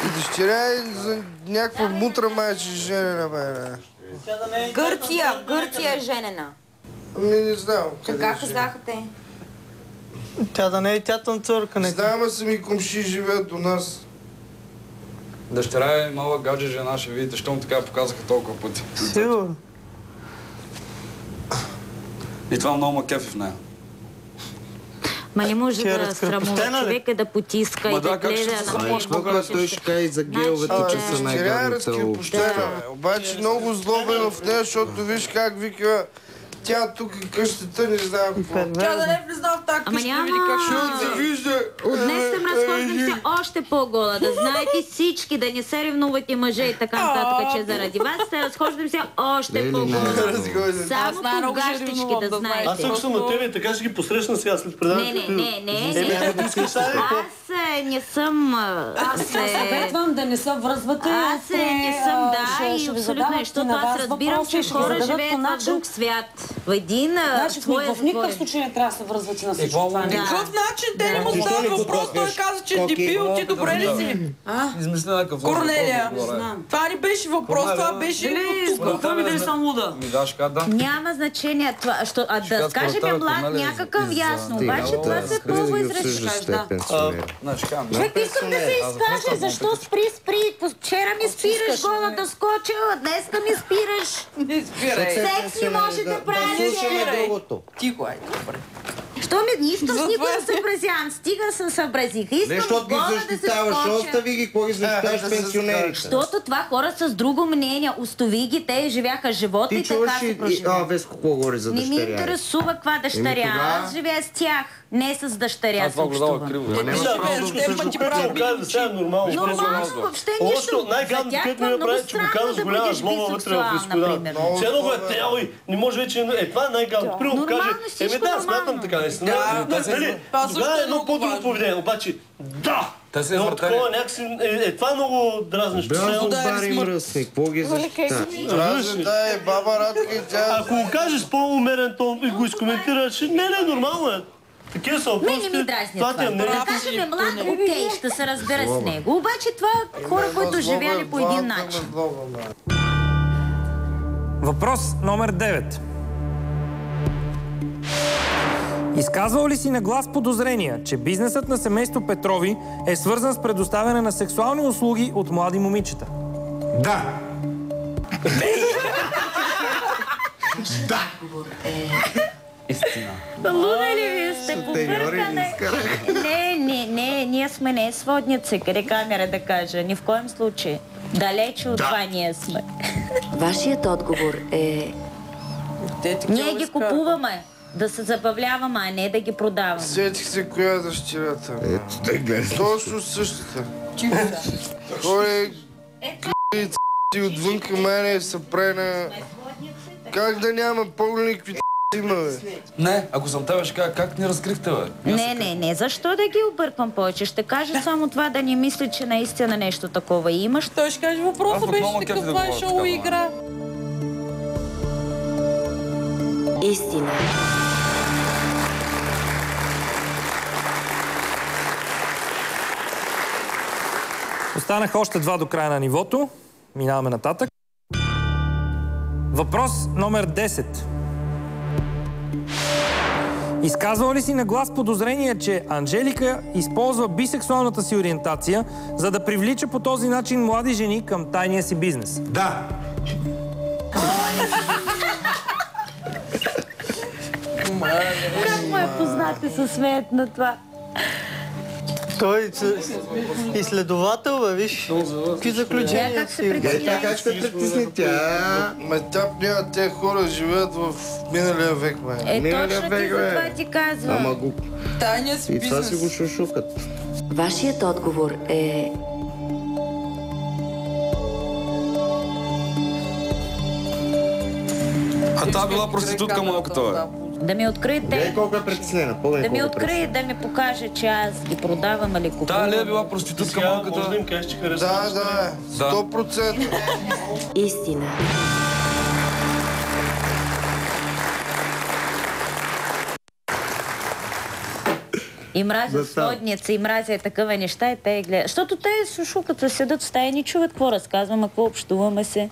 И дъщеря е за някаква мутра майче женена, бе. Гърция е женена. Ами не знам. Как казаха те? Тя да не е тя танцорка, не. Знам, а сами комши живеят до нас. Дъщеря е мала гадже жена, ще видите, щом така показаха толкова пъти. Сигурно. И това много ма кефи в нея. Ма не може да срамува човека, да потиска и да гледа на него. Той ще каже за геовете, че са най-гадните общества. Обаче много злобен в нея, защото виж как вика тя тук къщата не знам какво. Тя да не влиза в тази къща, да види как ще се вижда. От днес съм разхождам се още по-гола. Да знаете всички, да не се ревнувате мъже и така нататък, че заради вас се разхождам се още по-гола. Само по гащички да знаете. Аз също съм на тебе, така ще ги посрещна сега след предаването. Не. Аз не съм... Аз съветвам да не се връзвате. Аз не съм, да, и абсолютно, защото аз разбирам, че хора живеят на друг свят. в един в никакъв случай не трябва да се връзвате на всичко това. Какъв начин? Те не му задават въпрос, той каза, че дебил, ти добре ли си? Измисля някакъв Корнелия, това не беше въпрос, това беше какво ми да съм луда? Няма значение това, да скажем млад някакъв ясно, обаче това се пълно изречено. Човек, искам да се изкаже, защо спри? Вчера ми спираш гола да скоча, днеска ми спираш. Не спирай. Секс не може да правиш. Тихо, айде, добре. Що ми нищо с никой да съобразявам, стига се съобразих. Искам гола да се скоча. Остави ги, какво ги защитаваш пенсионерите? Защото това хора с друго мнение, остави ги, те живяха живота и така се проживяха. Веско, какво говори за дъщеря? Не ми интересува каква дъщеря, аз живея с тях. Не с дъщеря се общувам. Нормално, въобще нищо. Най-гадното, което ми направи, че го каза с голяма злоба вътре в изхода. Все едно го е тяло и не може вече... Това е най-гадното. Първо го каже, да, смятам така, наистина. Тогава е едно по-друго поведение. Обаче, да! Но такова някакси... Това е много дразнещо. Да, удари мръсни, какво ги защитаваш? Дразната е баба Радка и тя... Ако го кажеш с по-умерен тон и го изкоментираш, не, нормално е. Такива са въпросите. Не ми дразни това. Да кажем млад, окей, ще се разбере с него. Обаче това хора, които живяли по един начин. Въпрос номер 9. Изказвал ли си на глас подозрения, че бизнесът на семейство Петрови е свързан с предоставяне на сексуални услуги от млади момичета? Да. Да. Истина. Луна ли вие сте побъркане? Не, ние сме не сводници, къде камера да кажа, ни в коем случай. Далече от това ние сме. Вашият отговор е... Ние ги купуваме, да се забавляваме, а не да ги продаваме. Сетих се коя е дъщерята. Ето, те гледа. Точно същата. Хори, и отвън към мене се прена. Как да няма по-никакви има, бе? Не, ако съм тебе, ще кажа, как ни разкрихте, бе? Не, защо да ги обърквам повече? Ще кажа само това, да ни мисли, че наистина нещо такова имаш. Той ще каже, въпросът беше такъв, това е шоу игра. Истина. Останаха още 2 до края на нивото. Минаваме нататък. Въпрос номер 10. Изказвал ли си на глас подозрение, че Анжелика използва бисексуалната си ориентация, за да привлича по този начин млади жени към тайния си бизнес? Да. Как му е познати със смеят на това? Той изследовател, бе, виж. Какви заключения как се притесни? Как ще притесни тя? Майтап няма, те хора живеят в миналия век, бе. Точно ти за това ти казвам. Ама го... Тайния си бизнес. И това си го шушукат. Вашият отговор е... А та била проститутка малката, бе. Да ми откриете. Колко е притеснена? Да ми открие, да ми покаже, че аз ги продавам или купувам. Та ли е била проститутка малката? Може да им кажеш, че харесваш. Да, 100%. Истина. И мразят сводница, и мразят такива неща и те гледат. Защото те шушукат, седат в стая и не чуват какво разказваме, какво общуваме се.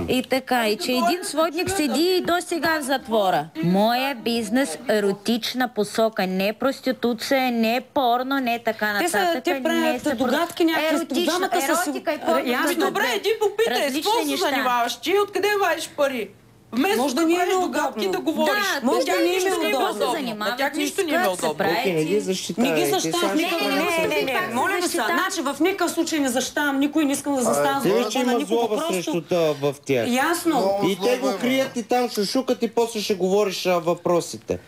И така, и че един сводник седи и до сега в затвора. Моя бизнес еротична посока, не проституция, не порно, не така нататък. Те правят догадки някакви. Двамата са еротика и порно. Добре, иди попитай, с какво се занимаваш? Ти откъде вадиш пари? Вместо да правиш догадки да говориш. Да, може да не е удобно. На тях нищо не е удобно. Не ги защитавай. Не ги защитавам. Не. Моля ви се, значи в никакъв случай не защитавам никой, не искам да заставам защита на никого. Има злоба срещу това в тях. Ясно. И те го крият и там шушукат и после ще говориш въпросите.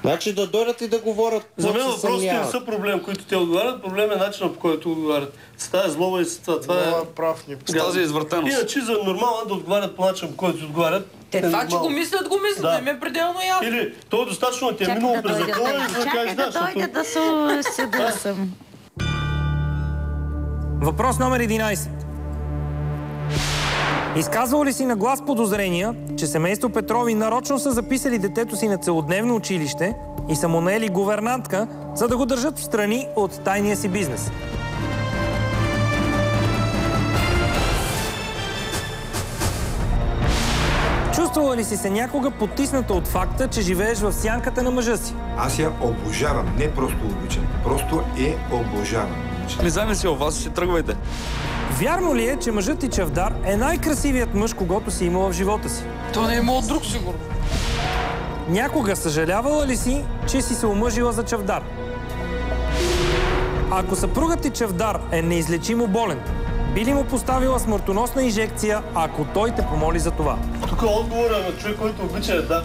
Значи да дойдат и да говорят. За мен въпросите не са проблем, които те отговарят. Проблем е начинът, по който отговарят. С тази злоба и с това. Това е прав. С тази извъртеност. Иначе за нормално да отговарят по начин, по който отговарят. Това, че го мислят, не ми е пределно ясно. Или то е достатъчно да ти е минало през закона и за да кажеш да. Чакай да дойде да се дърсам. Въпрос номер 11. Изказвало ли си на глас подозрения, че семейство Петрови нарочно са записали детето си на целодневно училище и са му наели гувернантка, за да го държат в страни от тайния си бизнес? Чувствала ли си се някога потисната от факта, че живееш в сянката на мъжа си? Аз я обожавам, не просто обичам, просто обожавам. Влизаме си у вас и си тръгвайте. Вярно ли е, че мъжът ти Чавдар е най-красивият мъж, когото си имала в живота си? То не е имал друг, сигурно. Някога съжалявала ли си, че си се омъжила за Чавдар? Ако съпругът ти Чавдар е неизлечимо болен, би ли му поставила смъртоносна инжекция, ако той те помоли за това? Тук е отговора на човек, който обича, да.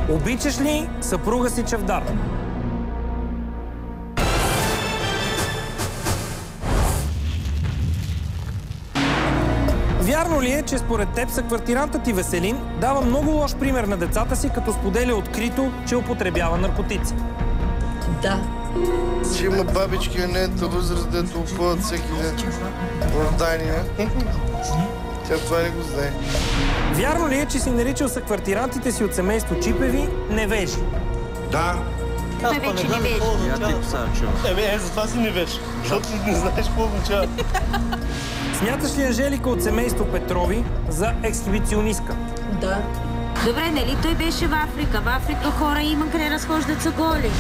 Обичаш ли съпруга си Чавдар? Вярно ли е, че според теб съквартирантът ти Веселин дава много лош пример на децата си, като споделя открито, че употребява наркотици? Да. Че има бабички на нейната възраст, дето упъват всеки ден в Дания. Тя това не го знае. Вярно ли е, че си наричал съквартирантите си от семейство Чипеви невежи? Да. Той вече не виж. Затова си не виж. Защото не знаеш какво означава. Смяташ ли Анжелика от семейство Петрови за ексхибиционистка? Да. Добре, нали той беше в Африка? В Африка хора има къде разхождат са голи.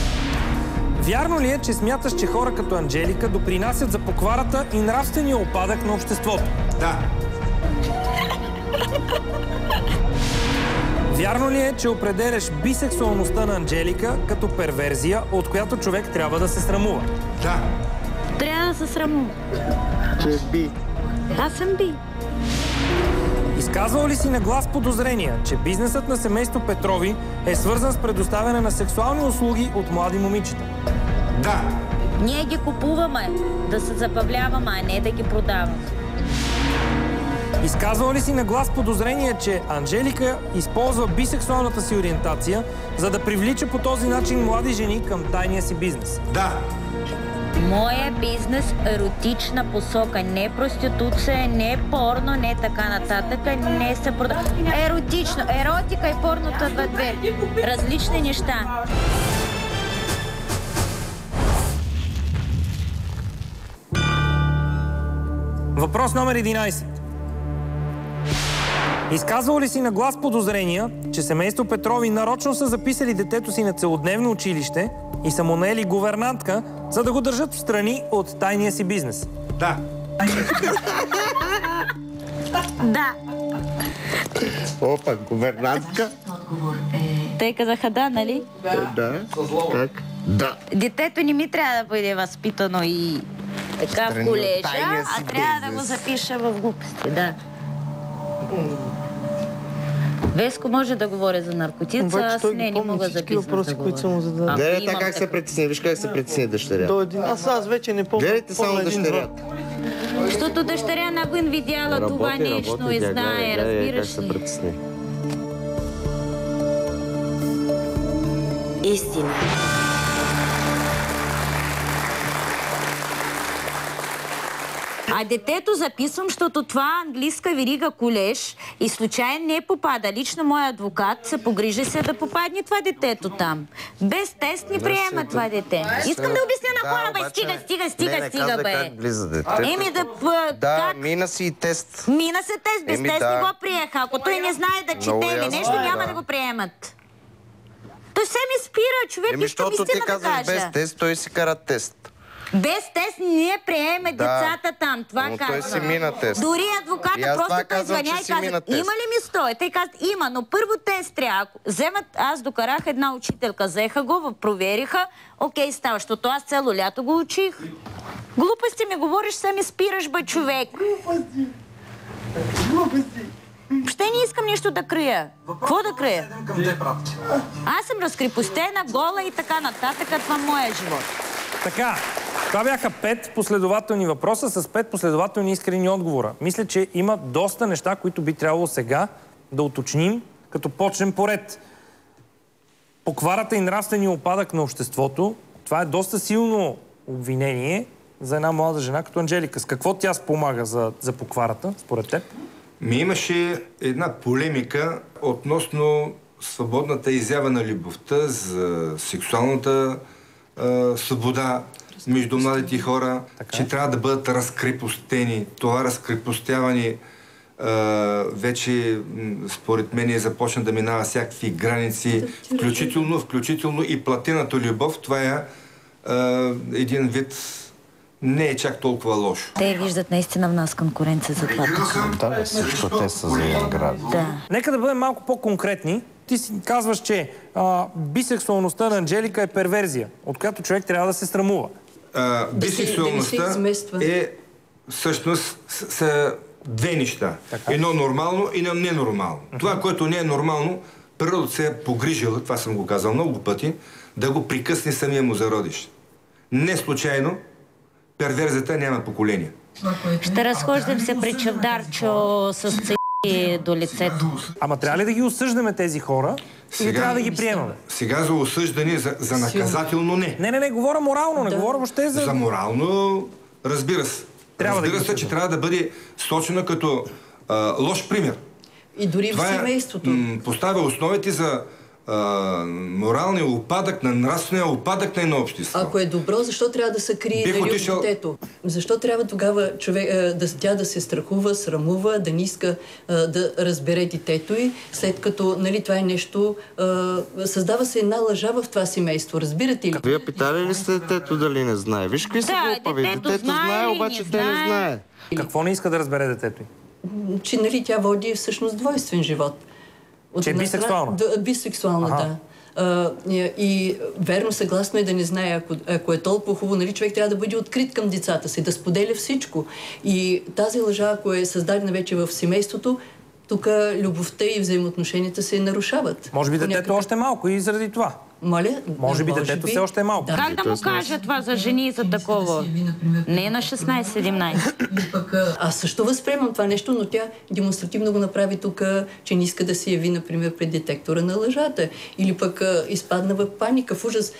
Вярно ли е, че смяташ, че хора като Анжелика допринасят за покварата и нравствения опадък на обществото? Да. Вярно ли е, че определяш бисексуалността на Анжелика като перверзия, от която човек трябва да се срамува? Да. Трябва да се срамува. Че е би. Аз съм би. Изказвал ли си на глас подозрения, че бизнесът на семейство Петрови е свързан с предоставяне на сексуални услуги от млади момичета? Да. Ние ги купуваме да се забавляваме, а не да ги продаваме. Изказвал ли си на глас подозрение, че Анжелика използва бисексуалната си ориентация, за да привлича по този начин млади жени към тайния си бизнес? Да. Моя бизнес е еротична посока, не проституция, не порно, не така нататък, не се продава. Еротично, еротика и порното две. Различни неща. Въпрос номер 11. Изказвал ли си на глас подозрения, че семейство Петрови нарочно са записали детето си на целодневно училище и са му наели гувернантка, за да го държат в страни от тайния си бизнес? Да. Да. Опа, гувернантка? Те казаха да, нали? Да. Как? Да. Детето не ми трябва да бъде възпитано и така в колежа, а трябва да го запиша в глупости, да. Веско може да говоря за наркотици, аз не мога за бизнес да говоря. Гледайте как се притесни, виж как се притесни дъщеря. Аз вече не помня. Гледайте само дъщерята. Защото дъщеря навън видяла това нещо и знае, разбираш ли? Истина. А детето записвам, защото това английска верига колеж и случайно не попада. Лично моят адвокат се погрижи се да попадне това детето там. Без тест не приема това дете. Искам да обясня на хора, бе, стига, бе. Еми да, мина си и тест. Мина се тест, без тест не го приеха. Ако той не знае да чете или нещо, няма да го приемат. Той се ми спира, човек, искам истина да кажа. Защото ти казваш без тест, той си кара тест. Без тест не приеме децата там. Това казвам. Той си мина тест. Дори адвоката просто той звъня и казва, има ли ми строй? Те казват, има, но първо тест трябва. Вземат, аз докарах една учителка, взеха го, провериха, окей, става, защото аз цяло лято го учих. Глупости ми говориш, се ми спираш, бе, човек. Глупости. Въобще не искам нищо да крия. Какво да крия? Аз съм разкрепостена, гола и така нататък. Това е моя живот. Така, това бяха 5 последователни въпроса с 5 последователни искрени отговора. Мисля, че има доста неща, които би трябвало сега да уточним, като почнем поред. Покварата и нравствения опадък на обществото, това е доста силно обвинение за една млада жена като Анджелика? С какво тя спомага за покварата, според теб? Имаше една полемика относно свободната изява на любовта, за сексуалната свобода между младите хора, че трябва да бъдат разкрепостени. Това разкрепостяване вече, според мен, започна да минава всякакви граници, включително и платената любов. Това е един вид, не е чак толкова лошо. Те виждат наистина в нас конкуренция за това. Да, всичко те са за град. Нека да бъдем малко по-конкретни. Ти си казваш, че бисексуалността на Анджелика е перверзия, от която човек трябва да се срамува. Бисексуалността е всъщност са две неща. Едно нормално и едно ненормално. Това, което не е нормално, природата се е погрижила, това съм го казал много пъти, да го прекъсне самия му зародиш. Не случайно перверзията няма поколение. Ще разхождам се при Чавдарчо с ци до лицето. Ама трябва ли да ги осъждаме тези хора или трябва да ги приемаме? Сега за осъждане, за наказателно не. Не, говоря морално, не говоря въобще за... За морално, разбира се. Разбира се, че трябва да бъде сочена като лош пример. И дори в семейството. Поставя основите за моралния упадък, на нравствения упадък на едно общество. Ако е добро, защо трябва да се крие детето? Защо трябва тогава тя да се страхува, срамува, да не иска да разбере детето й, след като, нали, това е нещо... създава се една лъжа в това семейство, разбирате ли? Вие питали ли сте детето дали не знае? Виж какви са глупави. Детето знае, обаче те не знае. Какво не иска да разбере детето й? Че, нали, тя води всъщност двойствен живот. Че е бисексуална? Бисексуална, да. И верно, съгласно е да не знае, ако е толкова хубаво, нали, човек трябва да бъде открит към децата си, да споделя всичко. И тази лъжа, ако е създадена вече в семейството, тук любовта и взаимоотношенията се нарушават. Може би детето още малко и заради това. Моля? Може би детето все още е малко. Как да му кажа това за жени и за такова? Не на 16-17. Аз също възприемам това нещо, но тя демонстративно го направи тук, че не иска да се яви, например, пред детектора на лъжата. Или пък изпадна в паника, в ужас.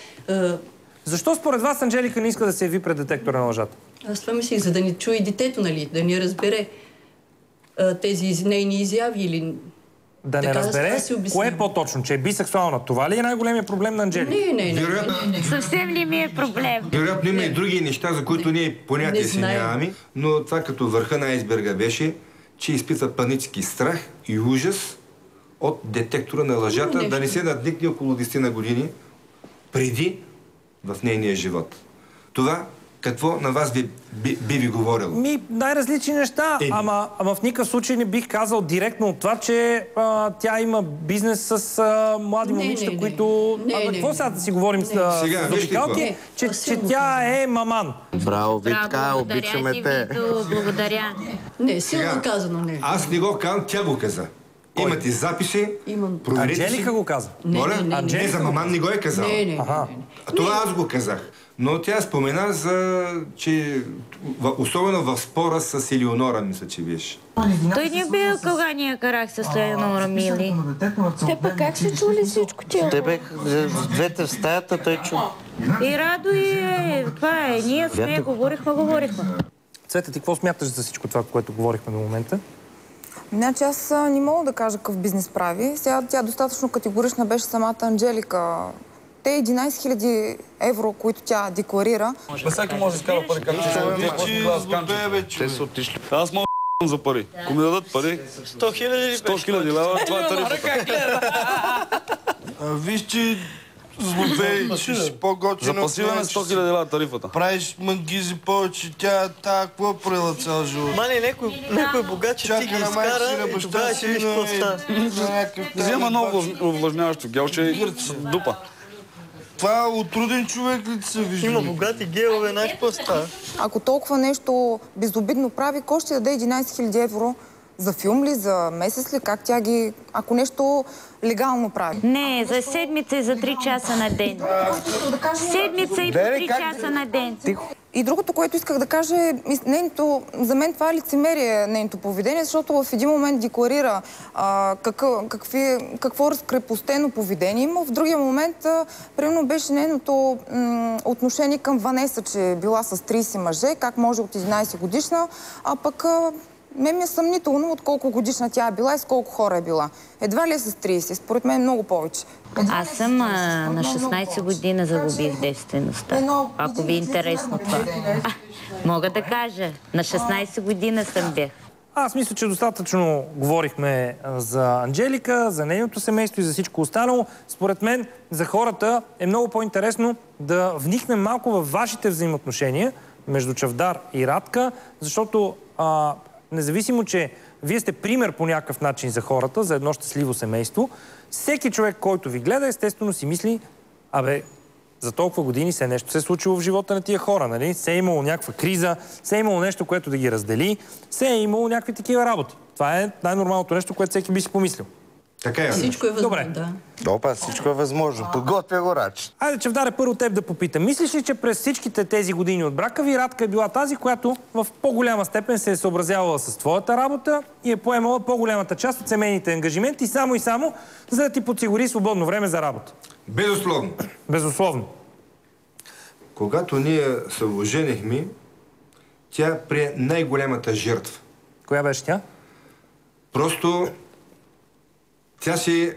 Защо според вас Анджелика не иска да се яви пред детектора на лъжата? Аз това мислих, за да не чуе детето, нали? Да не разбере тези нейни изяви или... Да не разбере, кое е по-точно, че е бисексуална. Това ли е най-големият проблем на Анджелика? Не. Съвсем ли ми е проблем? Вероятно има и други неща, за които ние понятие си нямаме, но това като върха на айсберга беше, че изпитва панически страх и ужас от детектора на лъжата, да не се надникне около 10 на години преди в нейния живот. Това какво на вас би ви говорило? Най-различни неща, ама в никакъв случай не бих казал директно от това, че тя има бизнес с млади момичета, които... Какво сега да си говорим с обикалки? Че тя е маман. Браво, Витка, обичаме те. Благодаря. Не, силно казано не. Аз не го казвам, тя го каза. Имате записи, проверете си. Анджелика го каза. Не, за маман не го е казал. Това аз го казах. Но тя спомена че особено в спора с Елеонора, мисля, че беше. Той не бил, кога ние карах с Елеонора, мили. Те пък как се чули всичко тя? Те бех двете в стаята, той чу. И Радо това е. Ние сме говорихме. Цвета, ти какво смяташ за всичко това, което говорихме до момента? Значи аз не мога да кажа какъв бизнес прави. Сега тя достатъчно категорична беше самата Анджелика. Те 11 000 евро, които тя декларира. Всеки може да изкара пари, както се те са отишли. Аз мога за пари. Ако ми дадат пари, 100 000 лева, това е тарифата. Виж, че злобей, че си по-готина. За пасиване 100 000 лева тарифата. Правиш мангизи повече, тя какво правила цял живот? Мани, някой богат, че ти ги изкара и тогава ще виж какво става. Взема много увлажняващо гелче и дупа. Това отруден човек ли се вижда? Има богати гелове, знаеш какво става? Ако толкова нещо безобидно прави, кой ще даде 11 000 евро? За филм ли, за месец ли? Как тя ги... Ако нещо легално прави? Не, за седмица и за 3 часа на ден. Седмица и по 3 часа на ден. И другото, което исках да кажа е, за мен това е лицемерие, нейното поведение, защото в един момент декларира какво разкрепостено поведение има, в другия момент, примерно, беше нейното отношение към Ванеса, че е била с 30 мъже, как може от 11 годишна, а пък мен ми е съмнително от колко годишна тя е била и с колко хора е била. Едва ли е с 30? Според мен много повече. Аз съм на 16 година загубих девствеността. Ако ви е интересно това. Мога да кажа, на 16 година съм бях. Аз мисля, че достатъчно говорихме за Анджелика, за нейното семейство и за всичко останало. Според мен, за хората е много по-интересно да вникнем малко във вашите взаимоотношения между Чавдар и Радка, защото независимо, че вие сте пример по някакъв начин за хората, за едно щастливо семейство, всеки човек, който ви гледа, естествено си мисли, за толкова години нещо се е случило в живота на тия хора, нали? Се е имало някаква криза, се е имало нещо, което да ги раздели, се е имало някакви такива работи. Това е най-нормалното нещо, което всеки би си помислил. Така е. Всичко е възможно, да. Опа, всичко е възможно. Подготвя го, Рач. Айде, Чавдаре, първо теб да попитам. Мислиш ли, че през всичките тези години от брака ви Радка е била тази, която в по-голяма степен се е съобразявала с твоята работа и е поемала по-голямата част от семейните ангажименти само и само, за да ти подсигури свободно време за работа? Безусловно. Безусловно. Когато ние се оженихме, тя прие най-голямата жертва. Коя беше тя? Просто тя си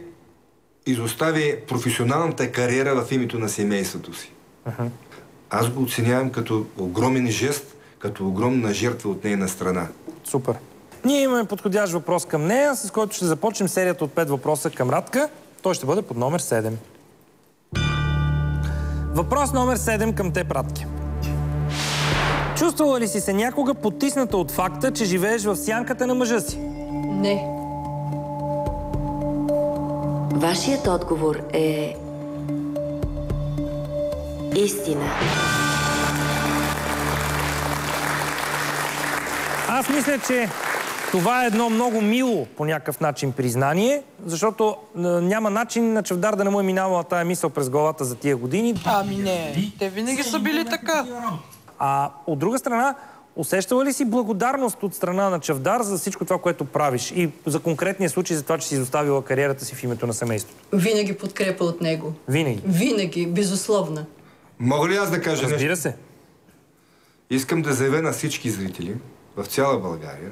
изостави професионалната кариера в името на семейството си. Аз го оценявам като огромен жест, като огромна жертва от нейна страна. Супер. Ние имаме подходящ въпрос към нея, с който ще започнем серията от 5 въпроса към Радка. Той ще бъде под номер 7. Въпрос номер 7 към теб, Радке. Чувствала ли си се някога потисната от факта, че живееш в сянката на мъжа си? Не. Вашият отговор е... истина. Аз мисля, че това е едно много мило по някакъв начин признание, защото няма начин на Чавдар да не му е минала тая мисъл през главата за тия години. Ами не, те винаги са били така. От друга страна, усещала ли си благодарност от страна на Чавдар за всичко това, което правиш и за конкретния случай за това, че си изоставила кариерата си в името на семейството? Винаги подкрепа от него. Винаги? Винаги, безусловно. Мога ли аз да кажа нещо? Разбира се. Искам да заявя на всички зрители в цяла България,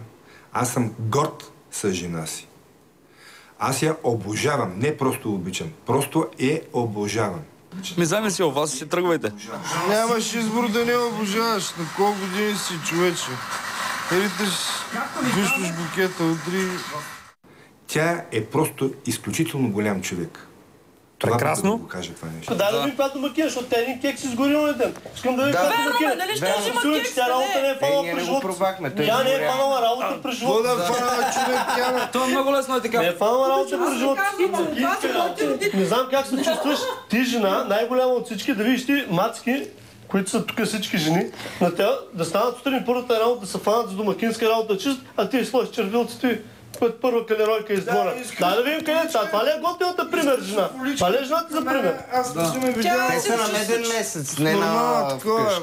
аз съм горд с жена си. Аз я обожавам, не просто обичам, просто обожавам. Заедно си, вас си тръгвайте. Нямаш избор да не обожаваш. На колко години си, човече? Риташ, виждаш букета, утри. Тя е просто изключително голям човек. Прекрасно. Да го кажа това нещо. Да ви пят домакин, защото те един кек си сгорил на ден. Искам да ви пят домакин. Дали ще има кек с тя работа не е фанала през живот. Тя не е фанала работа през живот. Какво да фанала човек, тя? Това е много лесно е така. Не е фанала работа през живот. Не знам как се чувстваш. Ти жена, най-голяма от всички, да видиш ти мацки, които са тук всички жени, на тя да станат сутрин първата работа, да се фанат за домакинска работа чист, а ти сложиш червилците първа калеройка из двора. Да видим къде са. Това ли е готината пример, жена? Това ли е жената за пример? Аз не съм видял. Те са на меден месец, не на вкъщи.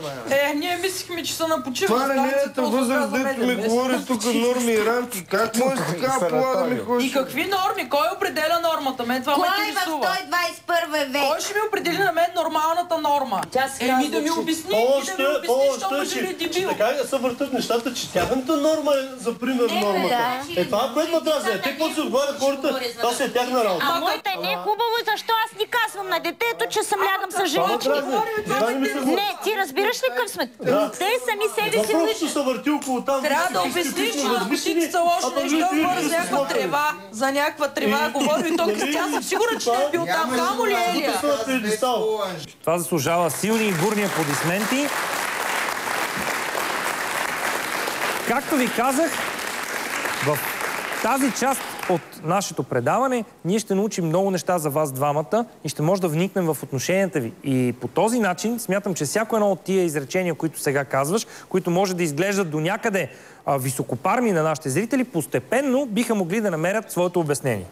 Ние мислихме, че са на почивна това не е възраст, дето ми говори тук норми и рамки. Как може така пола да ми ходиш? И какви норми? Кой определя нормата? Мен това ме интересува. Кой в 121 век? Кой ще ми определи на мен нормалната норма? Да ми обясни, защото мъжа ли е дебил. Така да се въртат нещата, че тяхната норма е за пример нормата. Това, което ме трябва да те, какво се отговарят хората, това се е тяхна работа. А моята не е хубаво, защо аз ни казвам на детето, че съм лягам с женички. Не, ти разбираш ли къв сме? Те сами себе си лични. се върти около там. Трябва да обясниш, че наркотици са лошо нещо, говоря за някаква трева. За някаква трева говори и то Кристиан съм сигурен, че не е бил там. Камо ли Елия? Това заслужава силни и бурни аплодисменти. Както ви казах, в тази част от нашето предаване ние ще научим много неща за вас двамата и ще може да вникнем в отношенията ви. И по този начин смятам, че всяко едно от тия изречения, които сега казваш, които може да изглеждат до някъде високопарни на нашите зрители, постепенно биха могли да намерят своето обяснение.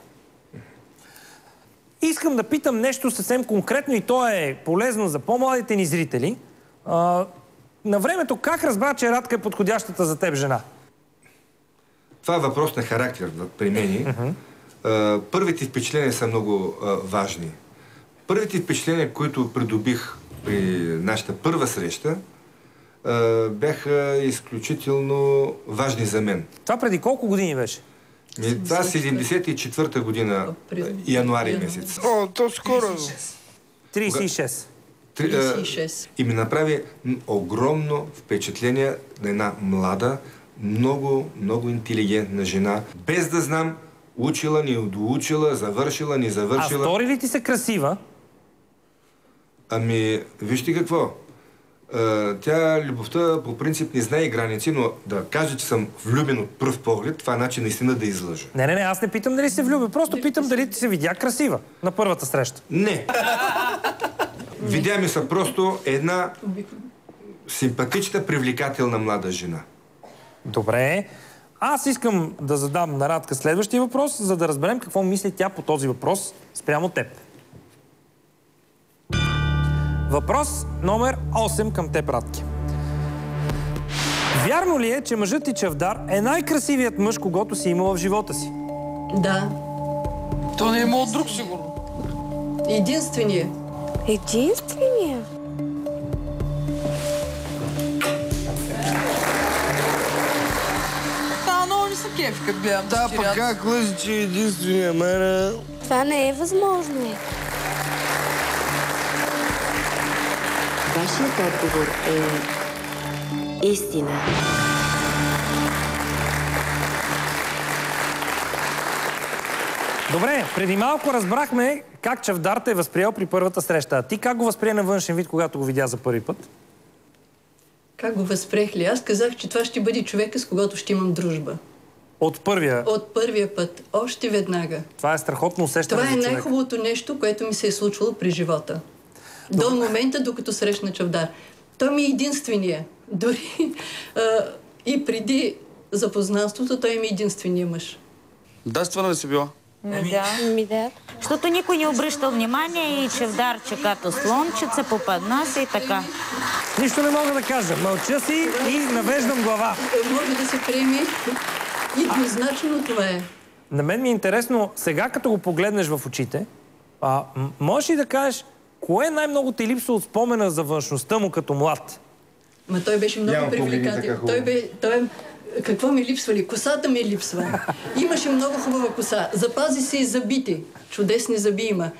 Искам да питам нещо съвсем конкретно и то е полезно за по-младите ни зрители. на времето как разбра, че Радка е подходящата за теб жена? Това е въпрос на характер при мен. Първите впечатления са много важни. Първите впечатления, които придобих при нашата първа среща, бяха изключително важни за мен. Това преди колко години беше? Това 74-та година, януари месец. О, то скоро. 36. 36. И ми направи огромно впечатление на една млада, много интелигентна жена, без да знам учила, ни доучила, завършила, ни завършила. А стори ли ти се красива? Ами, вижте какво. Тя, любовта, по принцип не знае граници, но да каже, че съм влюбен от пръв поглед, това е начин наистина да излъжа. Не, аз не питам дали се влюби, просто питам дали ти се видя красива на първата среща. Не. Видя ми се просто една симпатична, привлекателна млада жена. Добре. Аз искам да задам на Радка следващия въпрос, за да разберем какво мисли тя по този въпрос спрямо теб. Въпрос номер 8 към теб, Радки. Вярно ли е, че мъжът ти Чавдар е най-красивият мъж, когото си имала в живота си? Да. То не е имал друг, сигурно. Единствения. Единствения? Много ми са кефи, като гледам. Да, пък как лъжи, че е единствения мене? Това не е възможно. Вашият отговор е истина. Добре, преди малко разбрахме как Чавдар те е възприел при първата среща. А ти как го възприе на външен вид, когато го видя за първи път? Как го възприех ли? Аз казах, че това ще бъде човека, с когото ще имам дружба. От първия? От първия път. Още веднага. Това е страхотно усещане за човек. Това е най-хубавото нещо, което ми се е случвало при живота. До момента, докато срещна Чавдар. Той ми е единствения. Дори и преди запознанството, той ми е единствения мъж. Да, с това не си била? Да. Защото никой не обръщал внимание и Чавдарче като слончица попадна се и така. Нищо не мога да кажа. Мълча си и навеждам глава. Може да се приеме и двузначно това е. На мен ми е интересно, сега като го погледнеш в очите, можеш ли да кажеш, кое най-много те липсва от спомена за външността му като млад? Ма той беше много привлекателен. Какво ми липсва ли? Косата ми липсва. Имаше много хубава коса. Запази се и зъбите. Чудесни зъби има.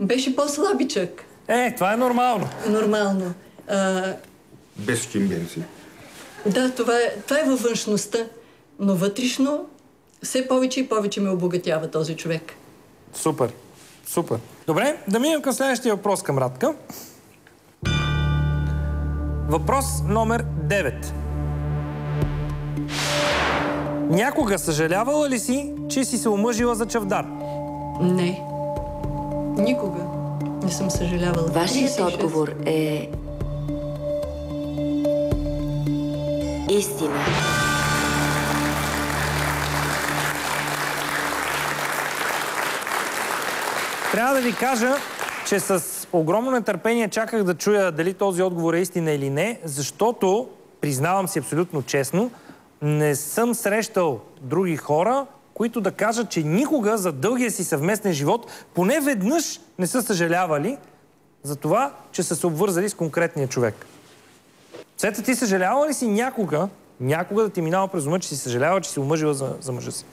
Беше по-слабичък. Това е нормално. Нормално. Без кимбенци. Да, това е във външността. Но вътрешно все повече и повече ме обогатява този човек. Супер. Супер. Добре, да минем към следващия въпрос към Радка. Въпрос номер 9. Някога съжалявала ли си, че си се омъжила за Чавдар? Не. Никога не съм съжалявала. Вашият отговор е истина. Трябва да ви кажа, че с огромно нетърпение чаках да чуя дали този отговор е истина или не, защото, признавам си абсолютно честно, не съм срещал други хора, които да кажат, че никога за дългия си съвместен живот поне веднъж не са съжалявали за това, че са се обвързали с конкретния човек. Цвета, ти съжалява ли си някога да ти минава през ума, че си съжалява, че си омъжила за мъжа си?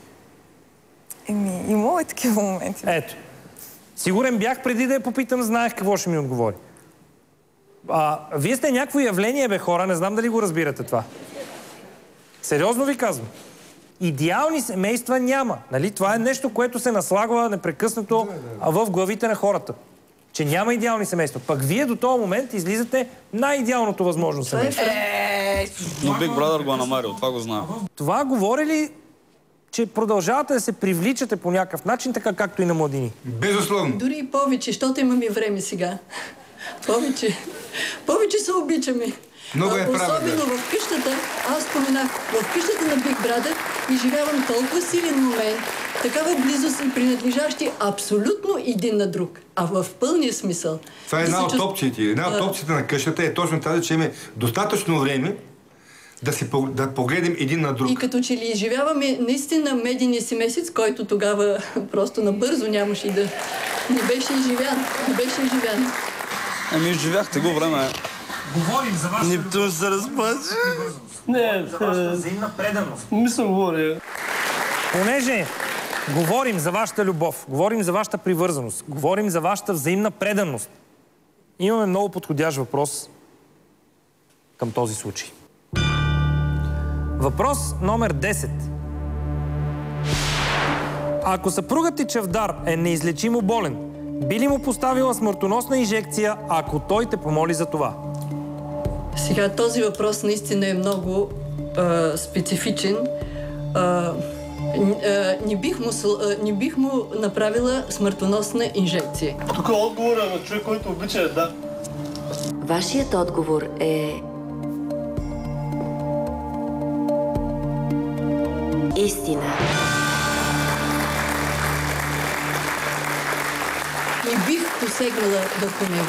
Имало и такива моменти. Ето. Сигурен бях преди да я попитам, знаех какво ще ми отговори. Вие сте някакво явление, бе, хора, не знам дали го разбирате това. Сериозно ви казвам. Идеални семейства няма. Нали? Това е нещо, което се наслагва непрекъснато в главите на хората. Че няма идеални семейства. Пък вие до този момент излизате най-идеалното възможно семейство. Но Big Brother го е намерил, това го знам. Това говори ли, че продължавате да се привличате по някакъв начин, така както и на младини? Безусловно. Дори и повече, защото имаме време сега. Повече се обичаме. Много е правда. Особено в къщата, аз споменах, в къщата на Big Brother изживявам толкова силен момент, такава близост са принадлежащи абсолютно един на друг. А в пълния смисъл. Това е една от опциите. Една от опциите на къщата е точно тази, че имаме достатъчно време да погледнем един на друг. И като че ли изживяваме наистина медийния си месец, който тогава просто набързо нямаше и да... Не беше изживян. Не беше изживян. Ами изживяхте го време. Говорим за вашата любов. Нептун се разпази. Не, за вашата взаимна преданост. Не съм говоря. Понеже говорим за вашата любов, говорим за вашата привързаност, говорим за вашата взаимна преданост, имаме много подходящ въпрос към този случай. Въпрос номер 10. Ако съпругът ти Чавдар е неизлечимо болен, би ли му поставила смъртоносна инжекция, ако той те помоли за това? Сега този въпрос наистина е много специфичен. Не бих му направила смъртоносна инжекция. Тук отговора на човек, който обича да. Вашият отговор е... истина. Не бих посегнала върху него.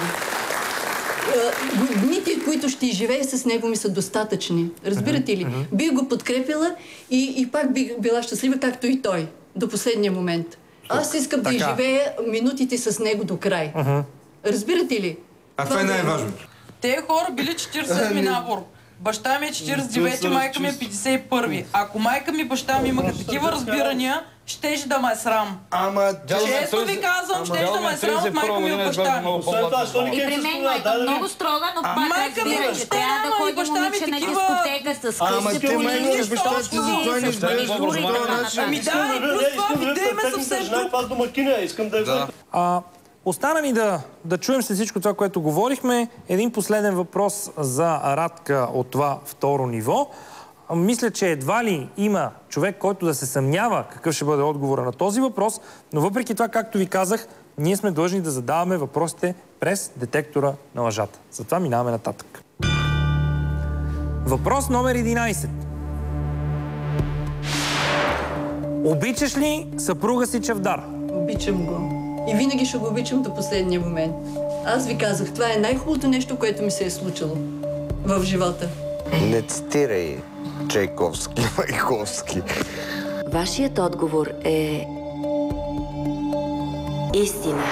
Дните, които ще живее с него, ми са достатъчни. Разбирате ли? Бих го подкрепила и пак бих била щастлива, както и той. До последния момент. Аз искам да изживея минутите с него до край. Разбирате ли? А това е най-важното. Те хора били 47-ми набор. Баща ми е 49-ти, майка ми е 51-ви. Ако майка ми и баща ми имаха такива разбирания, щеше да ме е срам. Честно ви казвам, щеше да ме е срам от майка ми и баща ми. И при мен майка много строга, но пак разбира, че трябва да ходи момиче на дискотека с къщи полини, Ами да, и плюс това видееме съвсем друг. Остана ни да чуем след всичко това, което говорихме. Един последен въпрос за Радка от това второ ниво. Мисля, че едва ли има човек, който да се съмнява какъв ще бъде отговора на този въпрос, но въпреки това, както ви казах, ние сме длъжни да задаваме въпросите през детектора на лъжата. Затова минаваме нататък. Въпрос номер 11. Обичаш ли съпруга си Чавдар? Обичам го. И винаги ще го обичам до последния момент. Аз ви казах, това е най-хубавото нещо, което ми се е случило в живота. Не цитирай Чайковски, Майковски. Вашият отговор е... истина.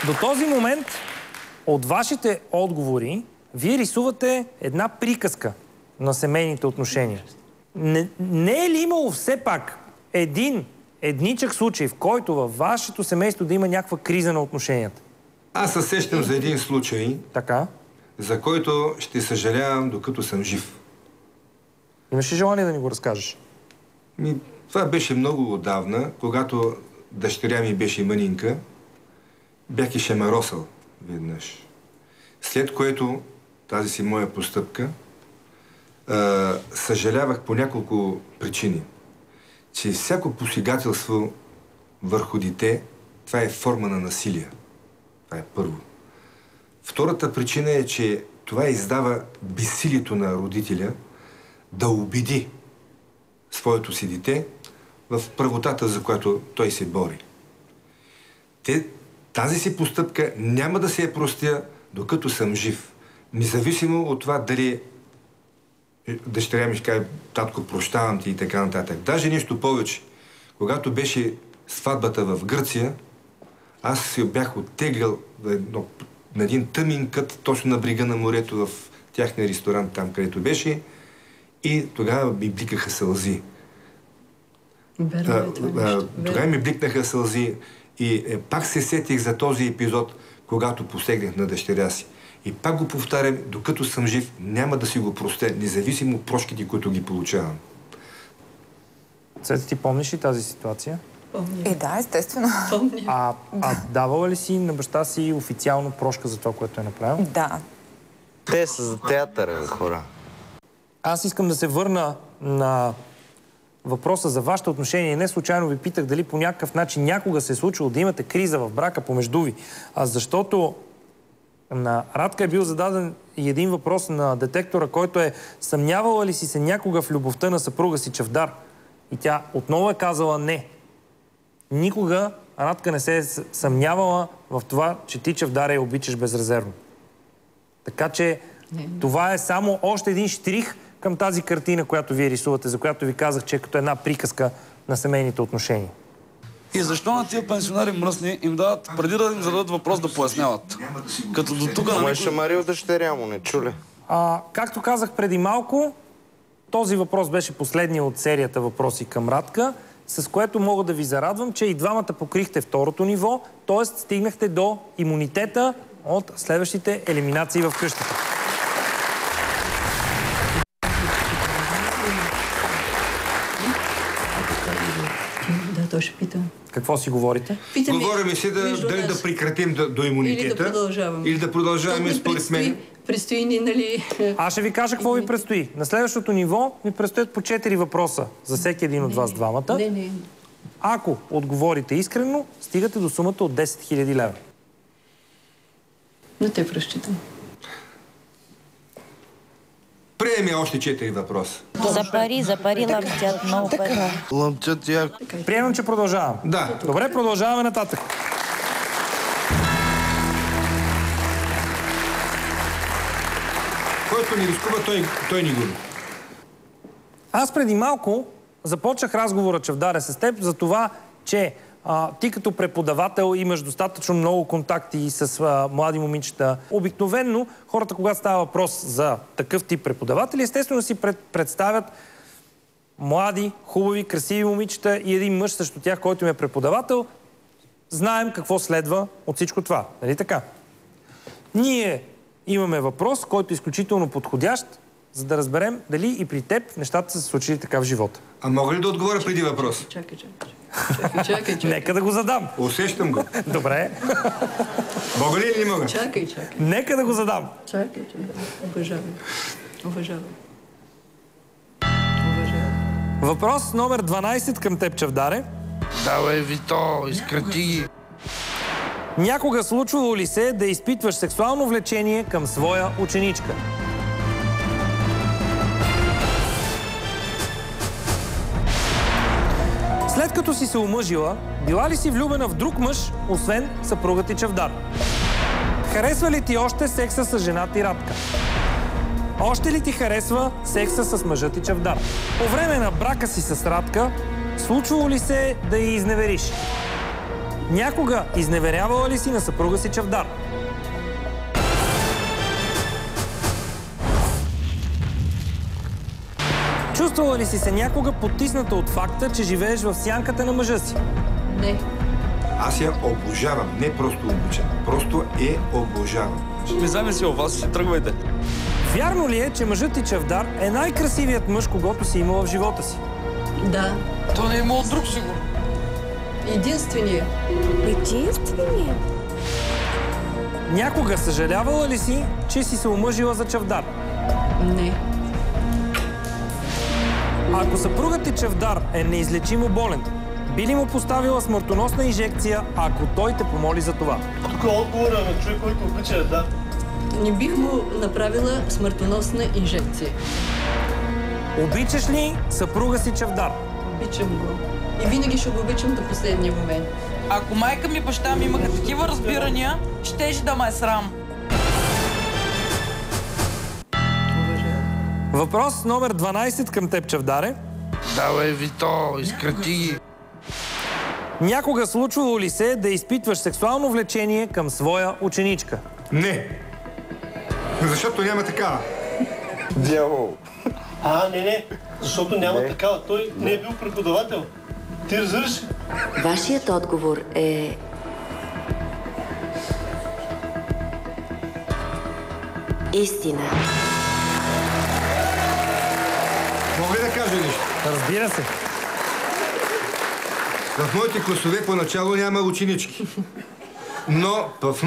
До този момент от вашите отговори вие рисувате една приказка на семейните отношения. Не е ли имало все пак едничък случай, в който във вашето семейство да има някаква криза на отношенията? Аз се сещам за един случай, за който ще съжалявам, докато съм жив. Имаш ли желание да ни го разкажеш? Това беше много отдавна, когато дъщеря ми беше мънинка. Бях и шемаросал веднъж. След което тази си моя постъпка съжалявах по няколко причини. Че всяко посегателство върху дете, това е форма на насилие. Това е първо. Втората причина е, че това издава безсилието на родителя да убеди своето си дете в правотата, за която той се бори. Тази си постъпка няма да се я простя, докато съм жив. Независимо от това дали дъщеря ми ще каже, татко, прощавам ти и така нататък. Даже нещо повече. Когато беше сватбата в Гърция, аз се бях оттеглял на един тъмен кът, точно на брега на морето, в тяхния ресторант, там където беше, и тогава ми бликаха сълзи. Тогава ми бликнаха сълзи и пак се сетих за този епизод, когато посегнах на дъщеря си. И пак го повтарям, докато съм жив, няма да си го простя, независимо от прошките, които ги получавам. Цвета, ти помниш ли тази ситуация? Помня. Да, естествено. А давала ли си на баща си официално прошка за това, което е направил? Да. Те са за театъра, хора. Аз искам да се върна на въпроса за вашето отношение. Не случайно ви питах дали по някакъв начин някога се е случило да имате криза в брака помежду ви. Защото На Радка е бил зададен и един въпрос на детектора, който е: съмнявала ли си се някога в любовта на съпруга си Чавдар? И тя отново е казала не. Никога Радка не се е съмнявала в това, че ти, Чавдар, я обичаш безрезервно. Така че това е само още един щрих към тази картина, която вие рисувате, за която ви казах, че е като една приказка на семейните отношения. И защо на тия пенсионери мръсни им дават, преди да им зададат въпрос, да поясняват? Като до тук... Ама е шамарил дъщеря му, не чуле? Както казах преди малко, този въпрос беше последния от серията въпроси към Радка, с което мога да ви зарадвам, че и двамата покрихте второто ниво, т.е. стигнахте до имунитета от следващите елиминации в къщата. Да, той ще пита. Какво си говорите? Говорим си дали да прекратим до имунитета. Или да продължаваме. Или да продължаваме, според мен. Предстои ни, нали... Аз ще ви кажа какво ви предстои. На следващото ниво ви предстоят по 4 въпроса за всеки един от вас двамата. Не. Ако отговорите искрено, стигате до сумата от 10 000 лева. Не те разчитам. Приеми още 4 въпроса. За пари лъмтят, много пари. Лъмтят яко. Приемам, че продължавам. Да. Добре, продължаваме нататък. Който ни рискува, той ни губи. Аз преди малко започнах разговора, Чавдаре, с теб за това, че ти като преподавател имаш достатъчно много контакти с млади момичета. Обикновенно хората, когато става въпрос за такъв тип преподаватели, естествено си представят млади, хубави, красиви момичета и един мъж срещу тях, който им е преподавател. Знаем какво следва от всичко това. Нали така? Ние имаме въпрос, който е изключително подходящ, за да разберем дали и при теб нещата са се случили така в живота. А мога ли да отговоря преди въпрос? Чакай. Нека да го задам. Усещам го. Добре. Мога ли или не мога? Чакай. Нека да го задам. Чакай. Уважавай. Въпрос номер 12 към теб, Чавдаре. Давай, Вито, изкрати ги. Някога случвало ли се да изпитваш сексуално влечение към своя ученичка? След като си се омъжила, била ли си влюбена в друг мъж, освен съпругът ти Чавдар? Харесва ли ти още секса с жена ти Радка? Още ли ти харесва секса с мъжа ти Чавдар? По време на брака си с Радка, случвало ли се да я изневериш? Някога изневерявала ли си на съпруга си Чавдар? Чувствала ли си се някога потисната от факта, че живееш в сянката на мъжа си? Не. Аз я обожавам, не просто обичам. Просто обожавам. Влизаме си у вас и си тръгвайте. Вярно ли е, че мъжът ти Чавдар е най-красивият мъж, когото си имала в живота си? Да. То не е имал друг сигурно. Единствения. Някога съжалявала ли си, че си се омъжила за Чавдар? Не. Ако съпругът ти Чавдар е неизлечимо болен, би ли му поставила смъртоносна инжекция, ако той те помоли за това? Тук е отговора на човек, който обича, да. Не бих му направила смъртоносна инжекция. Обичаш ли съпруга си Чавдар? Обичам го. И винаги ще го обичам до последния момент. Ако майка ми и баща ми имаха такива разбирания, щеше да ме е срам. Въпрос номер 12 към теб, Чавдаре. Давай, Вито, изкрати ги. Някога случвало ли се да изпитваш сексуално влечение към своя ученичка? Не. Защото няма такава. Дявол. Не. Защото няма такава. Той не е бил преподавател. Ти разбираш? Вашият отговор е... истина. Мога ли да кажа нещо? Разбира се. В моите класове поначало няма ученички. Но в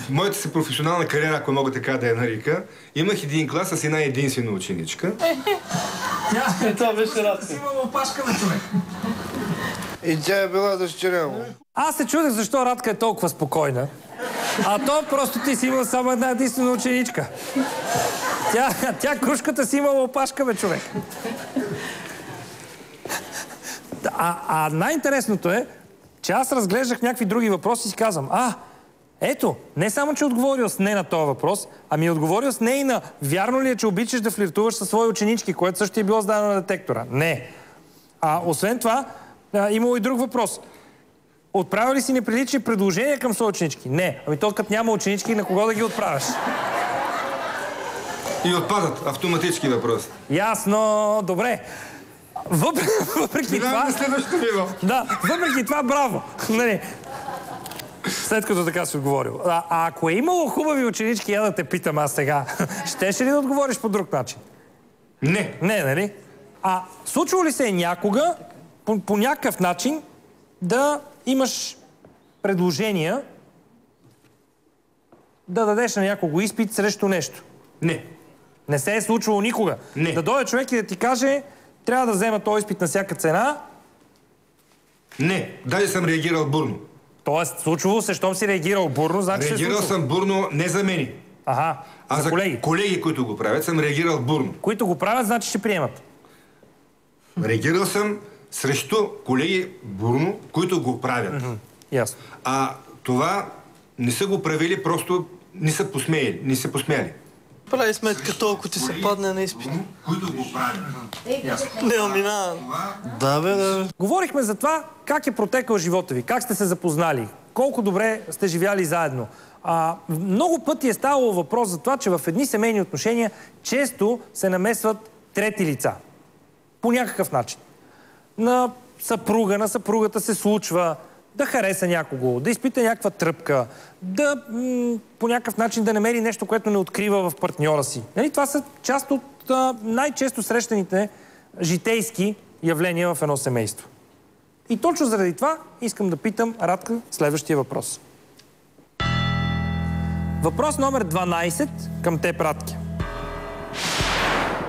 моята си професионална кариера, ако мога така да я нарека, имах един клас с една единствена ученичка. Това беше Радка. Си имам опашка на човек. И тя е била дъщеря му. Аз се чудех защо Радка е толкова спокойна. А то просто ти си имал само една единствена ученичка. Тя крушката си имала опашка, бе, човек. А най-интересното е, че аз разглеждах някакви други въпроси и си казвам, ето, не само, че отговорил с не на този въпрос, ами отговорил с не и на вярно ли е, че обичаш да флиртуваш със свои ученички, което също е било зададено на детектора. Не. Освен това, имало и друг въпрос. Отправя ли си неприлични предложения към свои ученички? Не. Ами то като няма ученички, на кого да ги отправяш? И отпадат автоматически въпрос. Ясно, добре. Въпреки това... въпреки това, браво. След като така си отговорил. Ако е имало хубави ученички, я да те питам аз сега, щеше ли да отговориш по друг начин? Не. Не, нали? Случва ли се някога, по някакъв начин, да имаш предложения да дадеш на някого изпит срещу нещо? Не. Не се е случвало никога? Не. Да дойде човек и да ти каже, трябва да взема този изпит на всяка цена? Не. Даже съм реагирал бурно. Тоест, случвало се, щом си реагирал бурно, значи се реагирал съм бурно не за мен. А за колеги? Колеги, които го правят, съм реагирал бурно. Които го правят, значи ще приемат. Реагирал съм срещу колеги бурно, които го правят. Ясно. Това не са го правили, просто не са посмяли. Прави сметка толкова ти се падне на изпит. Които го правят. Не, минава. Да. Говорихме за това как е протекал живота ви, как сте се запознали, колко добре сте живяли заедно. Много пъти е ставало въпрос за това, че в едни семейни отношения често се намесват трети лица. По някакъв начин. На съпругата се случва да хареса някого, да изпита някаква тръпка, да по някакъв начин да намери нещо, което не открива в партньора си. Това са част от най-често срещаните житейски явления в едно семейство. И точно заради това искам да питам Радка следващия въпрос. Въпрос номер 12 към теб, Радки.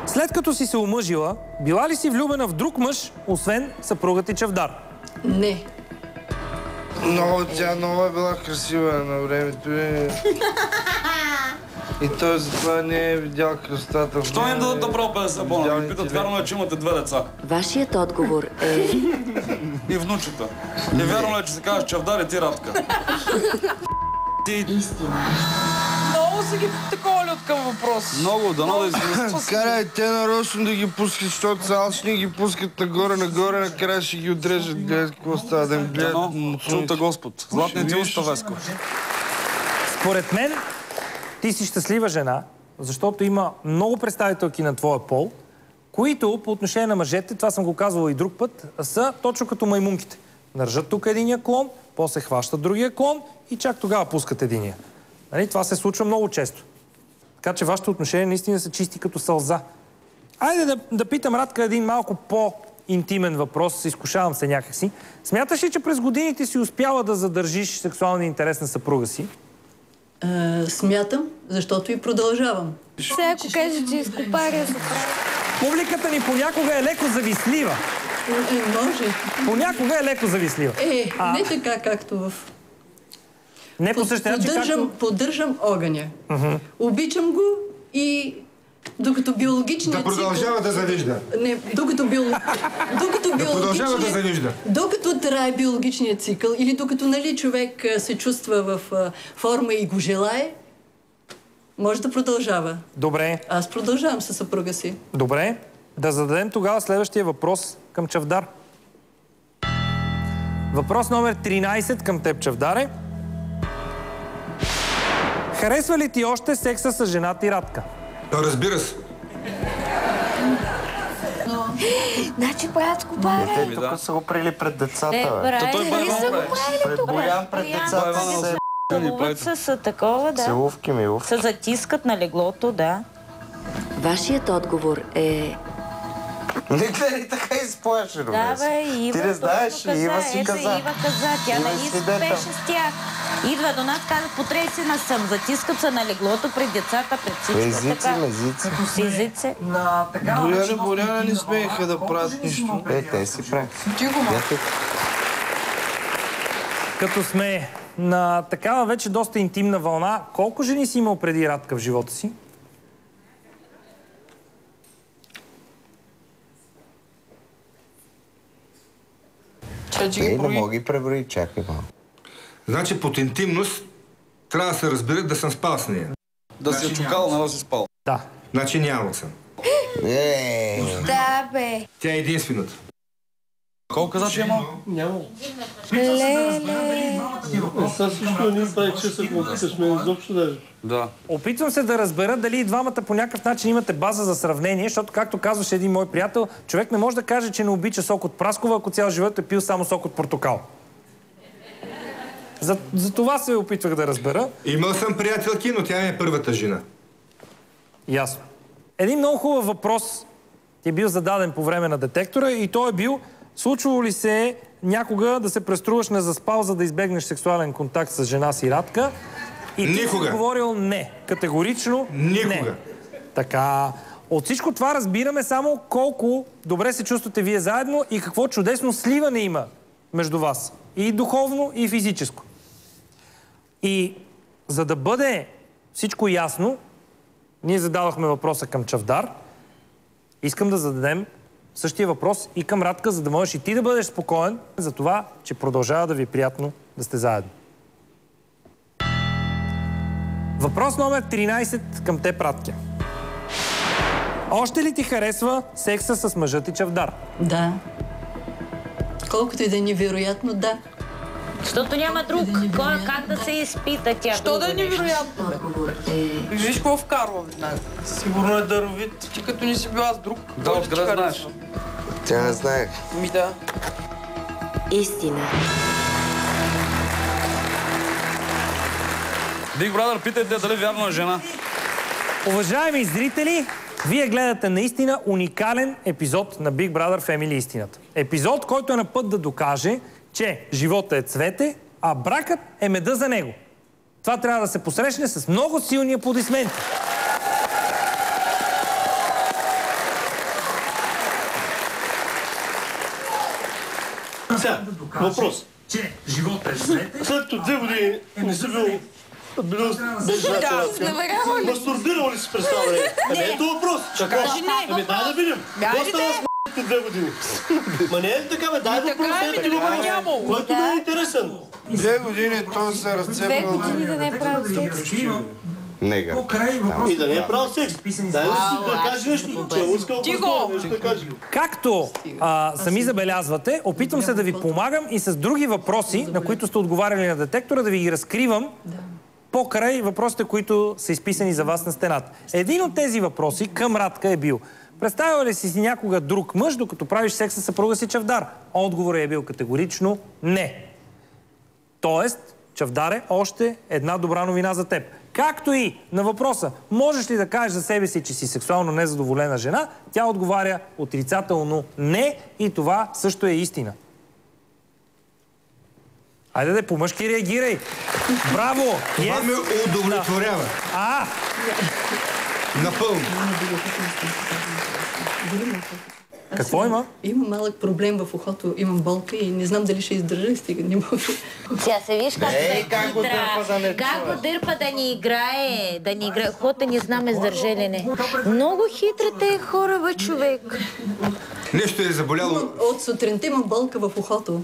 След като си се омъжила, била ли си влюбена в друг мъж, освен съпругът и Чавдар? Не. Тя много е била красива на времето и той затова не е видял красотата. Що им дадат добро 50 бона? Ми питат, вярно е, че имате 2 деца. Вашият отговор е... И внучета. И вярно е, че се казваш Чавдар и ти Радка. Истина. Много са ги таковали от към въпрос. Много, дано да изглеждат. Карай, те нарочно да ги пускат, защото са алчни, ги пускат нагоре, накрая ще ги отрежат. Гледат какво става, да им гледат. Чулта Господ. Златният ти уста, Веско. Според мен, ти си щастлива жена, защото има много представителки на твоя пол, които по отношение на мъжете, това съм го казвал и друг път, са точно като маймунките. Държат тук единия клон, после хващат другия клон и чак тогава пускат единия. Това се случва много често. Така че вашите отношения наистина са чисти като сълза. Айде да питам Радка един малко по-интимен въпрос, изкушавам се някакси. Смяташ ли, че през годините си успяла да задържиш сексуалния интерес на съпруга си? Смятам, защото и продължавам. Сега ако кажа, че изкопаря се прави. Публиката ни понякога е леко завистлива. Може. Понякога е леко завистлива. Не така, както в... Не по същия начин, Поддържам огъня. Обичам го и докато биологичният цикъл... Да продължава да завижда. Не, докато продължава да завижда. Докато трае биологичният цикъл или докато човек се чувства в форма и го желае, може да продължава. Добре. Аз продължавам със съпруга си. Добре. Да зададем тогава следващия въпрос към Чавдар. Въпрос номер 13 към теб, Чавдаре. Харесва ли ти още секса с жената и Радка? Разбира се. Значи правят скопаря. Те тук са го прели пред децата. Пред Боян пред децата. Целуват се с такова, да. Целувки, милувки. Се затискат на леглото, да. Вашият отговор е... Не гледай така изплаши, Да, бе, Ива. Ти не знаеш, Ива си каза. Ива каза, тя нали спеше с тях. Идва до нас, каза, потресена съм. Затискат се на леглото пред децата, пред всичко. Езици, мезици. Езици. Боряна не смееха да правят нищо. Те си правят. Тихо, Като сме на такава вече доста интимна вълна, колко жени си имал преди Радка в живота си? Не мога ги преброи, чакай малко. Значи под интимност трябва да се разбере да съм спал с нея. Да си е чукал, но да си спал. Да. Значи нямал съм. Да, бе. Тя е единствената. Колко каза, че имал? Нямал. Леле. Сега всичко не им прави чест, ако ме питаш мен изобщо даже. Да. Опитвам се да разбера дали и двамата по някакъв начин имате база за сравнение, защото, както казваше един мой приятел, човек не може да каже, че не обича сок от праскова, ако цял живот е пил само сок от портокал. За това се опитвах да разбера. Имал съм приятелки, но тя ми е първата жена. Ясно. Един много хубав въпрос ти е бил зададен по време на детектора и той е бил: случвало ли се някога да се преструваш незаспал, за да избегнеш сексуален контакт с жена си Радка? И ти си отговорил не. Категорично никога. Не. Така. От всичко това разбираме само колко добре се чувствате вие заедно и какво чудесно сливане има между вас. И духовно, и физическо. И за да бъде всичко ясно, ние зададохме въпроса към Чавдар. Искам да зададем същия въпрос и към Радка, за да можеш и ти да бъдеш спокоен за това, че продължава да ви е приятно да сте заедно. Въпрос номер 13 към теб, Радке. Още ли ти харесва секса с мъжът и Чавдар? Да. Колкото и да е невероятно, да. Защото няма друг. Как да се изпита тя? Що да е невероятно? Виж какво вкарва веднага. Сигурно е даровит. Ти като не си била с друг. Да, откъде знаеш? Тя не знае. Ми да. Истина. Big Brother, питайте дали вярно е жена. Уважаеми зрители, вие гледате наистина уникален епизод на Big Brother Family Истината. Епизод, който е на път да докаже, че живота е цвете, а бракът е меда за него. Това трябва да се посрещне с много силни аплодисменти. Сега, въпрос. Че живота е цвете. След като 2 години не си бил мастурбирал ли си представа? Ето въпрос. Кажи не. Дай да видим. Какво става с 2 години? Ма не е така, дай въпрос. Който не е интересен. 2 години той се разцепва. 2 години да не е правил секс. Нега. И да не е правил секс. Дай да кажи нещо. Тихо! Както сами забелязвате, опитвам се да ви помагам и с други въпроси, на които сте отговаряли на детектора, да ви ги разкривам покрай въпросите, които са изписани за вас на стената. Един от тези въпроси към Радка е бил: представял ли си някога друг мъж, докато правиш секс с съпруга си Чавдар? Отговорът е бил категорично не. Тоест, Чавдаре, още една добра новина за теб. Както и на въпроса: можеш ли да кажеш за себе си, че си сексуално незадоволена жена? Тя отговаря отрицателно не и това също е истина. Айде да по-мъжки реагирай. Браво! Това ме удовлетворява. Напълно. Какво има? Имам малък проблем в ухото, имам болка и не знам дали ще издържа и стига, не мога. Сега се виж как го дърпа да ни играе. Хората не знаме сдържелене. Много хитрите хора, бе, човек. Нещо е заболяло. От сутринта имам болка в ухото.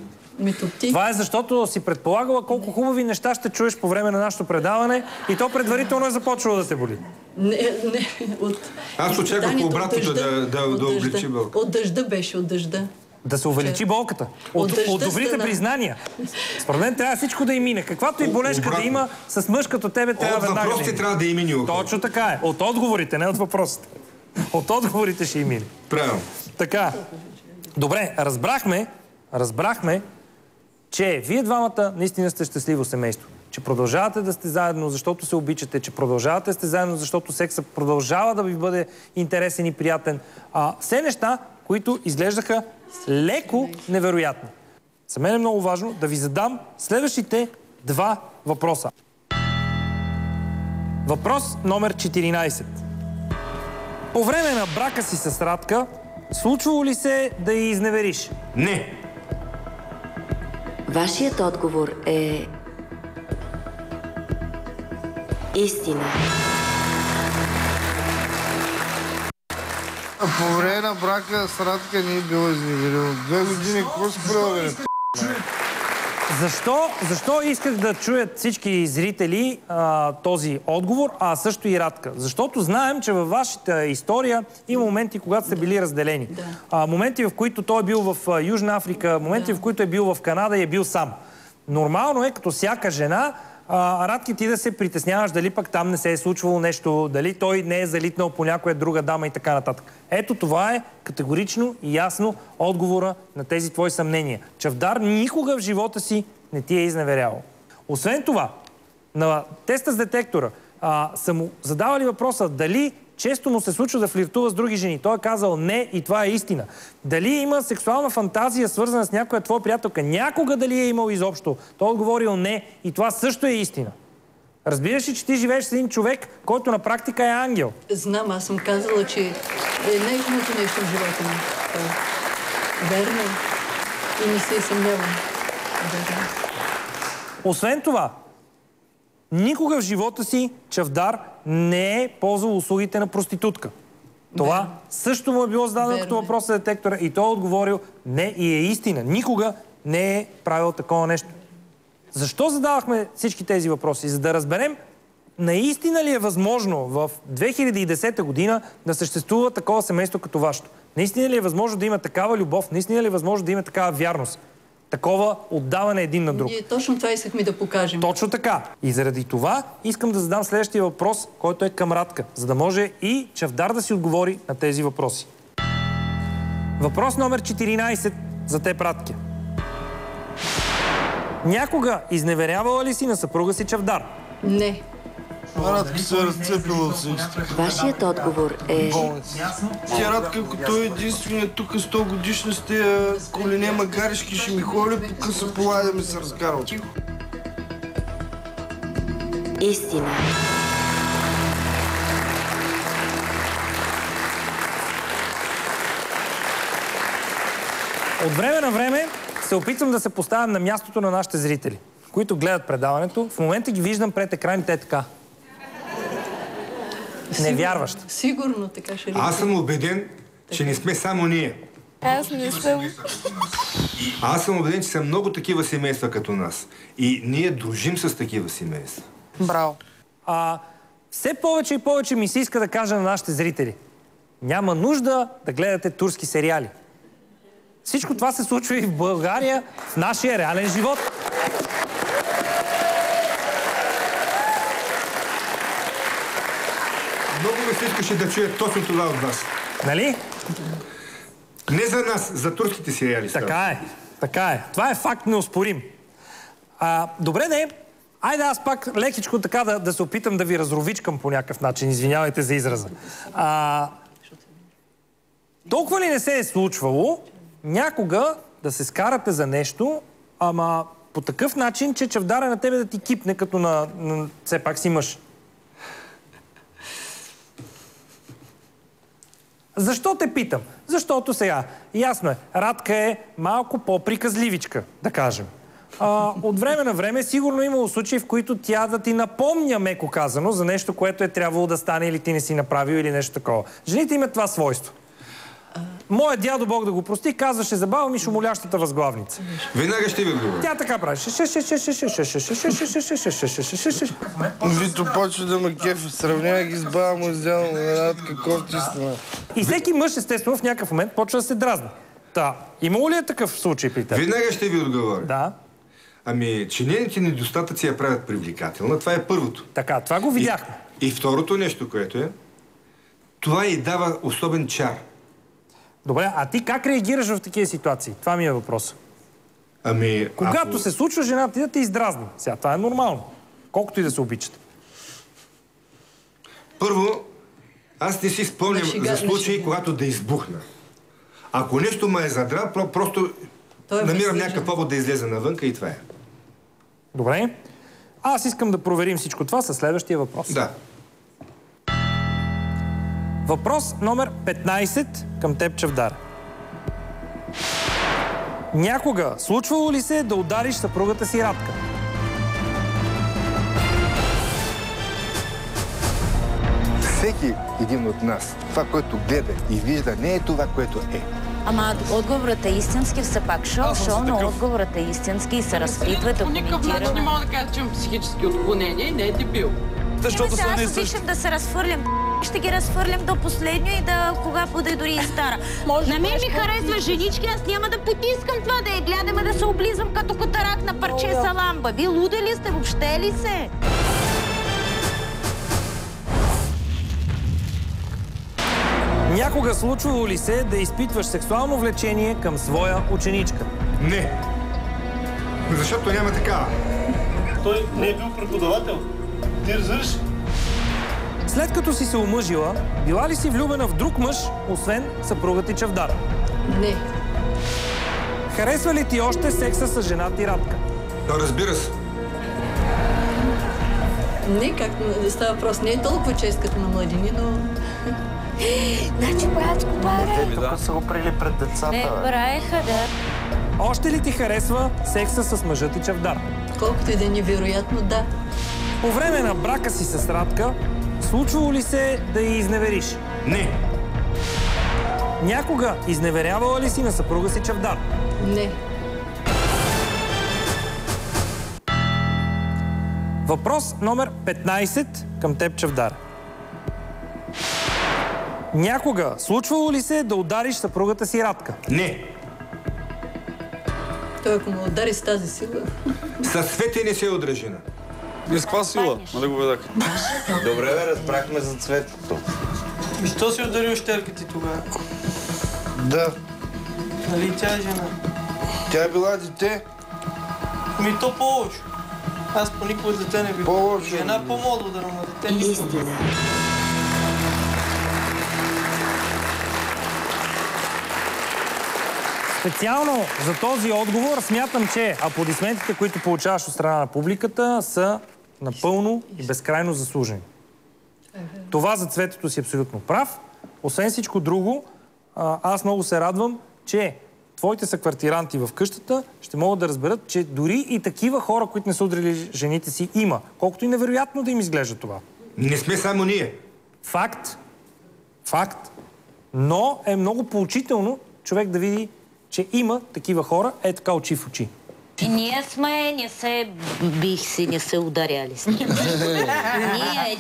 Това е защото си предполагала колко хубави неща ще чуеш по време на нашето предаване и то предварително е започвало да те боли. Не. Аз очаквах по обратното да обличи болка. От дъжда беше, от дъжда. Да се увеличи болката. От добрите признания. Според мен трябва всичко да им мине. Каквато и болешка да има, с мъж като тебе трябва веднага. От въпросите трябва да им мине. Точно така е. От отговорите, не от въпросите. От отговорите ще им мине. Правилно. Така. Добре, разбрахме, че вие двамата наистина сте щастливо семейство. Че продължавате да сте заедно, защото се обичате, че продължавате да сте заедно, защото секса продължава да ви бъде интересен и приятен. Все неща, които изглеждаха леко невероятни. За мен е много важно да ви задам следващите 2 въпроса. Въпрос номер 14. По време на брака си с Радка, случвало ли се да я изневериш? Не. Вашият отговор е... истина. По време на брака с Радка не е било изневерено. 2 години, какво се правя? Защо исках да чуят всички зрители този отговор, а също и Радка? Защото знаем, че във вашата история има моменти, когато сте били разделени. Моменти, в които той е бил в Южна Африка, моменти, в които е бил в Канада и е бил сам. Нормално е, като всяка жена, Радки, ти да се притесняваш дали пък там не се е случвало нещо, дали той не е залитнал по някоя друга дама и така нататък. Ето това е категорично и ясно отговора на тези твои съмнения. Чавдар никога в живота си не ти е изневерявал. Освен това, на теста с детектора са му задавали въпроса дали често му се случва да флиртува с други жени. Той е казал не и това е истина. Дали има сексуална фантазия, свързана с някоя твоя приятелка? Някога дали е имал изобщо? Той е отговорил не и това също е истина. Разбираш ли, че ти живееш с един човек, който на практика е ангел? Знам, аз съм казала, че е най-хубавото нещо в живота ми. Верно. И не се съмнявам. Освен това, никога в живота си Чавдар не е ползвал услугите на проститутка. Това също му е било зададено като въпрос за детектора и той е отговорил не и е истина. Никога не е правил такова нещо. Защо задавахме всички тези въпроси? За да разберем наистина ли е възможно в 2010 година да съществува такова семейство като вашето? Наистина ли е възможно да има такава любов? Наистина ли е възможно да има такава вярност? Такова отдаване един на друг. Ние точно това искахме да покажем. Точно така. И заради това искам да задам следващия въпрос, който е към Радка, за да може и Чавдар да си отговори на тези въпроси. Въпрос номер 14 за теб, Радке. Някога изневерявала ли си на съпруга си Чавдар? Не. Радка се е разцепила от всички. Вашият отговор е... Тя Радка, ако той е единственият тук 100 годишни с тези колене магаришки, ще ми холи по къса пола да ми се разкарва. Истина. От време на време се опитвам да се поставям на мястото на нашите зрители, които гледат предаването. В момента ги виждам пред екраните така. Не вярваш. Сигурно така ще Аз съм убеден, че не сме само ние. Аз не съм. Аз съм убеден, че са много такива семейства като нас. И ние дружим с такива семейства. Браво. Все повече и повече ми се иска да кажа на нашите зрители. Няма нужда да гледате турски сериали. Всичко това се случва и в България, в нашия реален живот. Много ми се искаше да чуя точно това от вас. Нали? Не за нас, за турските сериали. Така е, така е. Това е факт неоспорим. Добре, не. Айде аз пак лекичко така да се опитам да ви разровичкам по някакъв начин. Извинявайте за израза. Толкова ли не се е случвало някога да се скарате за нещо, ама по такъв начин, че Чавдар на тебе да ти кипне, като на все пак си мъж? Защо те питам? Защото сега, ясно е, Радка е малко по-приказливичка, да кажем. От време на време сигурно имало случаи, в които тя да ти напомня, меко казано, за нещо, което е трябвало да стане или ти не си направил или нещо такова. Жените имат това свойство. Моят дядо, Бог да го прости, казваше за баба ми шумолящата възглавница. Веднага ще ви отговоря. Тя така прави. Вито почва да ме кефи. Сравнява ги с баба му издяла на Радка Кортистина. И всеки мъж, естествено, в някакъв момент почва да се дразни. Имало ли е такъв случай при теб? Веднага ще ви отговоря. Да. Ами, че нейните недостатъци я правят привлекателна. Това е първото. Така, това го видяхме. И второто нещо, което е, това й дава особен чар. Добре, а ти как реагираш в такива ситуации? Това ми е въпрос. Ами, когато се случва жената ти да те издразни. Сега, това е нормално. Колкото и да се обичате. Първо, аз не си спомням за случаи, когато да избухна. Ако нещо ме е задрал, просто намирам някакъв повод да излезе навънка и това е. Добре. Аз искам да проверим всичко това със следващия въпрос. Да. Въпрос номер 15 към теб, Чавдар. Някога случвало ли се да удариш съпругата си Радка? Всеки един от нас, това, което гледа и вижда, не е това, което е. Ама отговорът е истински, все пак шоу, но отговорът е истински и се разпитва, да коментираме. По никакъв начин не мога да кажа, че имам психически отклонения и не е дебил. Защото са не същи. Аз обичам да се разхвърлим. Ще ги разхвърлям до последно и да кога бъде дори и стара. На мен ми харесва женички, аз няма да потискам това да я гледам, а да се облизвам като котарак на парче саламба. Вие луди ли сте, въобще ли се? Някога случвало ли се да изпитваш сексуално влечение към своя ученичка? Не. Защото няма такава. Той не е бил преподавател. Ти разбираш? След като си се омъжила, била ли си влюбена в друг мъж, освен съпругът ти Чавдар? Не. Харесва ли ти още секса с жена ти Радка? Да, разбира се. Не, както да става въпрос. Не е толкова чест като на младини, но... Значи, братско, баре. Тук са го прили пред децата. Не, браеха, да. Още ли ти харесва секса с мъжа ти Чавдар? Колкото и да е невероятно, да. По време на брака си с Радка, случвало ли се да я изневериш? Не. Някога изневерявала ли си на съпруга си Чавдар? Не. Въпрос номер 15 към теб, Чавдар. Някога случвало ли се да удариш съпругата си Радка? Не. Той ако му удари с тази сила... Със Цвете не се е удръжена. И с каква сила? Нали го видах? Добре, бе, разбрахме за Цветето. И що си ударил щерка ти тогава? Да. Нали тя е жена? Тя е била дете. Ми то по-лошо. Аз по никога дете не бих. По-лошо. Жена по-модно да на дете. Истина. Специално за този отговор смятам, че аплодисментите, които получаваш от страна на публиката, са напълно и безкрайно заслужени. Това за Цветето си абсолютно прав. Освен всичко друго, аз много се радвам, че твоите съквартиранти в къщата ще могат да разберат, че дори и такива хора, които не са удрили жените си, има. Колкото и невероятно да им изглежда това. Не сме само ние. Факт. Факт. Но е много поучително човек да види, че има такива хора, е така очи в очи. И ние сме, не се ударяли с ние.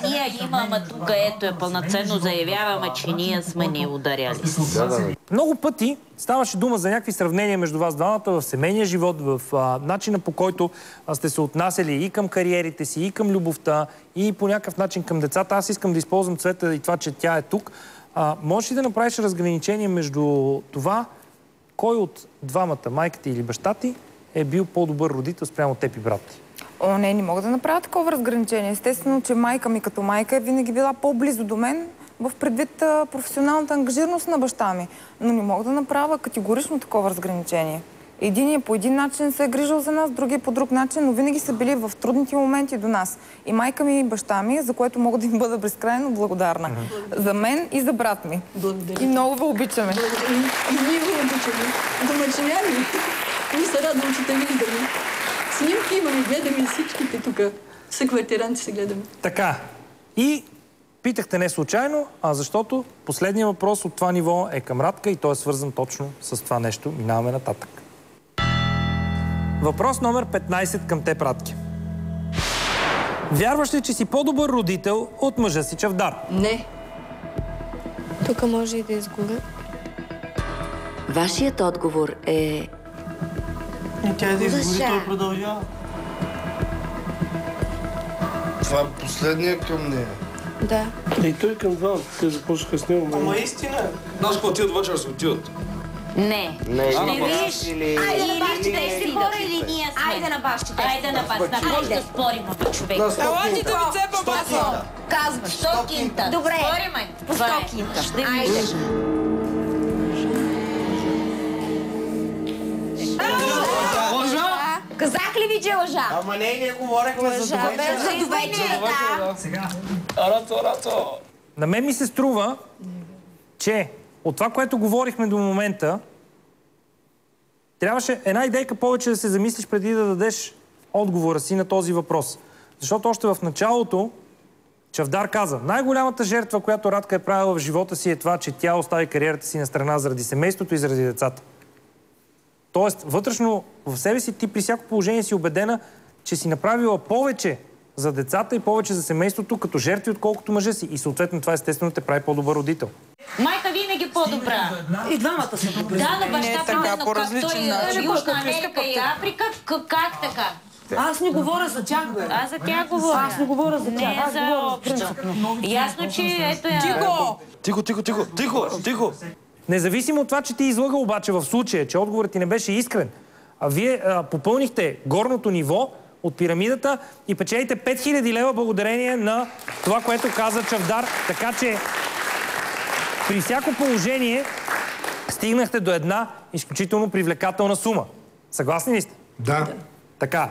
Ние имаме тук, ето е пълноценно заявяваме, че ние сме не ударяли с ние. Много пъти ставаше дума за някакви сравнения между вас двамата в семейния живот, в начина по който сте се отнасяли и към кариерите си, и към любовта, и по някакъв начин към децата. Аз искам да използвам Цвета и това, че тя е тук. Можеш ли да направиш разграничение между това, кой от двамата, майката или баща ти, е бил по-добър родител спрямо теб и брат ти? О, не мога да направя такова разграничение. Естествено, че майка ми като майка е винаги била по-близо до мен в предвид професионалната ангажираност на баща ми. Но не мога да направя категорично такова разграничение. Единият по един начин се е грижил за нас, другия по друг начин, но винаги са били в трудните моменти до нас. И майка ми и баща ми, за което мога да им бъда безкрайно благодарна. За мен и за брат ми. Благодаря. И много ви обичаме. И ние ви обичаме. Домачиняни. Ние се радвам, че те виждаме. Снимки имаме, гледаме всичките тук. Са квартиранти се гледаме. Така. И питахте не случайно, а защото последният въпрос от това ниво е към Радка и той е свързан точно с това нещо. Минаваме нататък. Въпрос номер 15 към теб, Радки. Вярваш ли, че си по-добър родител от мъжа си Чавдар? Не. Тук може и да изгоря. Вашият отговор е... И тя е да изгори, той продължава. Това е последния към нея. Да. И той към двамата. Те започнаха с него. Ама истина. Знаеш, ако отиват вечер, се отиват. Не. Не виж. Айде на бащите си хора или ние сме? Айде на бащите. Айде на бащите. На кой ще спорим, човек? Елати да ви цепа баса. Казвам, 100 кинта. Добре. Спориме. По 100 кинта. Ще видиш. Казах ли ви, че лъжа? Ама не говорехме за довечерата. Сега. Арато. На мен ми се струва, че от това, което говорихме до момента, трябваше една идейка повече да се замислиш преди да дадеш отговора си на този въпрос. Защото още в началото Чавдар каза, най-голямата жертва, която Радка е правила в живота си е това, че тя остави кариерата си на страна заради семейството и заради децата. Тоест, вътрешно в себе си ти при всяко положение си убедена, че си направила повече за децата и повече за семейството като жертви, отколкото мъжа си. И съответно това естествено те прави по-добър родител. Майка винаги по-добра. И двамата са добри. Да, но баща примерно как той е Южна Америка и Африка, как така? Аз не говоря за тях, бе. Аз за тях говоря. Аз не говоря за тях. Не за общо. Ясно, че ето я... Тихо! Независимо от това, че ти излъга обаче в случая, че отговорът ти не беше искрен, а вие попълнихте горното ниво от пирамидата и печелите 5000 лева благодарение на това, което каза Чавдар. Така че при всяко положение стигнахте до една изключително привлекателна сума. Съгласни ли сте? Да. Така.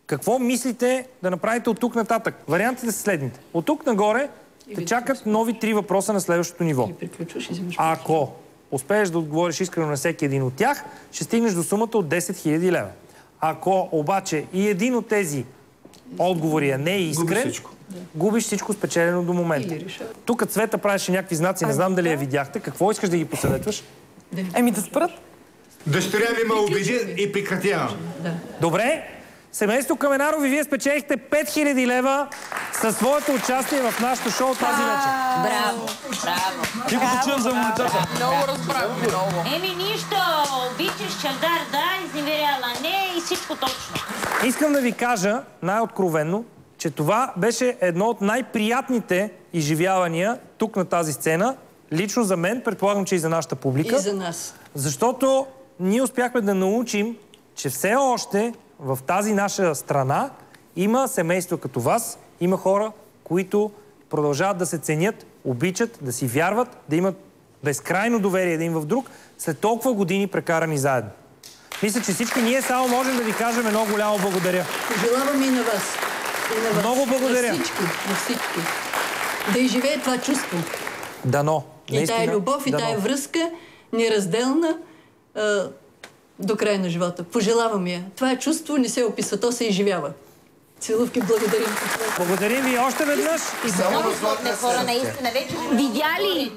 Какво мислите да направите от тук нататък? Вариантите са следните. От тук нагоре те чакат нови 3 въпроса на следващото ниво. Ако успееш да отговориш искрено на всеки един от тях, ще стигнеш до сумата от 10 000 лева. Ако обаче и един от тези отговори не е искрен, губиш всичко спечелено до момента. Тук Цвета правеше някакви знаци, не знам дали я видяхте. Какво искаш да ги посъветваш? Да спрат. Дъщеря ми ме убеди и прекратявам. Добре. Семейство Каменарови, вие спечелихте 5000 лева със своето участие в нашото шоу тази вечер. Браво! Тихо да чуем за моментата. Много разбрахме, много. Нищо, обичаш Чавдар, да, изневеряла, не и всичко точно. Искам да ви кажа най-откровенно, че това беше едно от най-приятните изживявания тук на тази сцена. Лично за мен, предполагам, че и за нашата публика. И за нас. Защото ние успяхме да научим, че все още в тази наша страна има семейства като вас, има хора, които продължават да се ценят, обичат, да си вярват, да имат безкрайно доверие един в друг, след толкова години прекарани заедно. Мисля, че всички ние само можем да ви кажем едно голямо благодаря. Пожелаваме и на вас. Много благодаря. На всички. Да изживее това чувство. Дано. И тая любов, и тая връзка, неразделна, до края на живота. Пожелавам я. Това е чувство, не се описва, то се изживява. Целувки, благодарим. Благодарим ви още веднъж. Много сложни хора, наистина.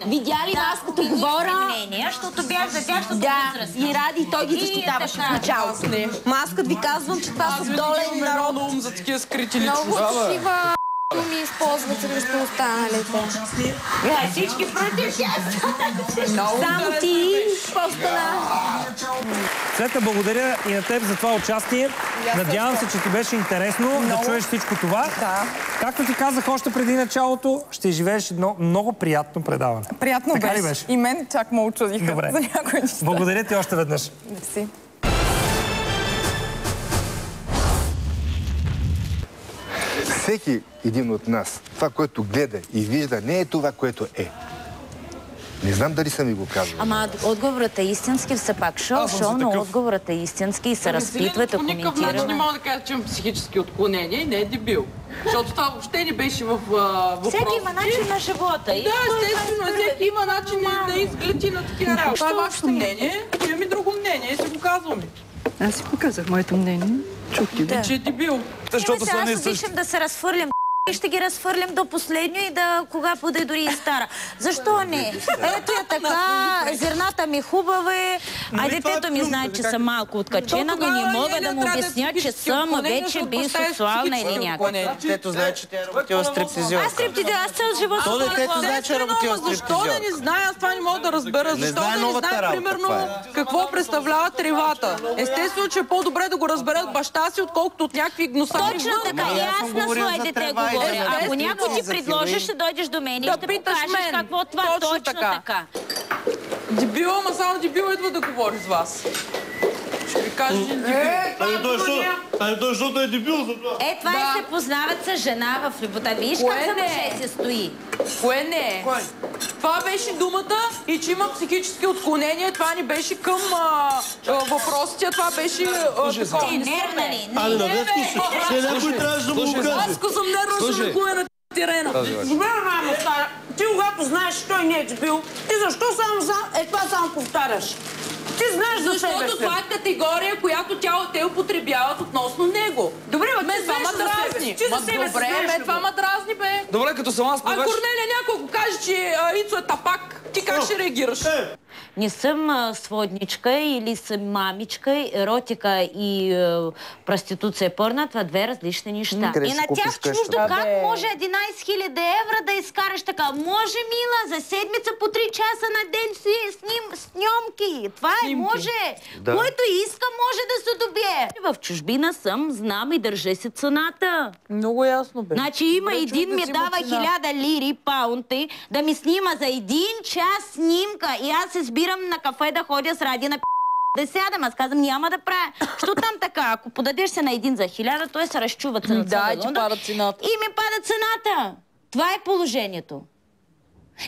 Видя ли аз като говоря? Защото бях за тях, защото възрастна. И Ради, той ги защитаваше в началото. Аз като ви казвам, че това са долен народ. Много ум за такива скрити Много личности. такива ми използват срещу останалите. Всички против тях. Само ти, по-стана. Цвета, благодаря и на теб за това участие. Надявам се, че ти беше интересно да чуеш всичко това. Както ти казах още преди началото, ще живееш едно много приятно предаване. Приятно беше. И мен чак ме очудиха за някои неща. Благодаря ти още веднъж. Мерси. Всеки един от нас, това, което гледа и вижда, не е това, което е. Не знам дали съм ви го казал. Ама отговорът е истински, все пак шоу, но отговорът е истински и се разпитвате, коментираме. По никакъв начин не мога да кажа, че имам психически отклонения и не е дебил. Защото това въобще не беше в въпросите. Всеки има начин на живота. Да, естествено, всеки има начин да изглети на такива работи. Това е вашето мнение, имам и друго мнение и се го казваме. Аз си показах моето мнение. Чухте ви. Че е дебил. Защото са не Аз обичам да се разфърлям и ще ги разфърлям до последно и да кога бъде дори и стара. Защо не? Ето я така, зерната ми хубави, а детето ми знае, че съм малко откачена, но не мога да му обясня, че съм вече бисексуална или някаква. Детето знае, че тя е работила стриптизиор. Аз цял живот. То детето знае, че е работила стриптизиор. Защо да не знае? Аз това не мога да разбера. Защо да не знае, примерно, какво представляват тревата? Естествено, че е по-добре да го разберат баща си, отколкото от някакви гносани. Точно така, и аз на свое дете говоря. Ако някой ти предложи, ще дойдеш до мен и ще покажеш какво това. Точно така. Дебил, ама само дебил идва да говори с вас. Ще ви кажа, че той защото е дебил за това. Това и се познават с жена в любовта. Виж как за мъже се стои. Кое не е? Това беше думата и че има психически отклонения. Това не беше към въпросите, а това беше такова. Нервна ли? Ами на Веско си. Някой трябваше да му го каже. Аз съм нервна, ще ме кое на терена. Добре, мамо, стара. Ти когато знаеш, че той не е дебил, ти защо само това само повтаряш? Ти знаеш за себе си. Защото това е категория, която те употребяват относно него. Добре, ме това ма дразни. Добре, това ма дразни, бе. Добре, като съм аз повеш... А Корнелия някой го каже, че Ицо е тапак, ти как ще реагираш? Не съм сводничка или съм мамичка, еротика и проституция пърна, това две различни неща. И на тях чуждо как може 11 000 евро да изкараш така? Може, мила, за седмица по 3 часа на ден снимки. Това е, може. Който иска, може да се добие. В чужбина съм, знам и държа си цената. Много ясно, бе. Значи има един ми дава 1000 лири, паунти, да ми снима за 1 час снимка и аз се сбирам на кафе да ходя с ради на да сядам. Аз казвам, няма да правя. Що там така? Ако подадеш се на един за 1000, той се разчува цената. Да, и ти пада цената. И ми пада цената. Това е положението.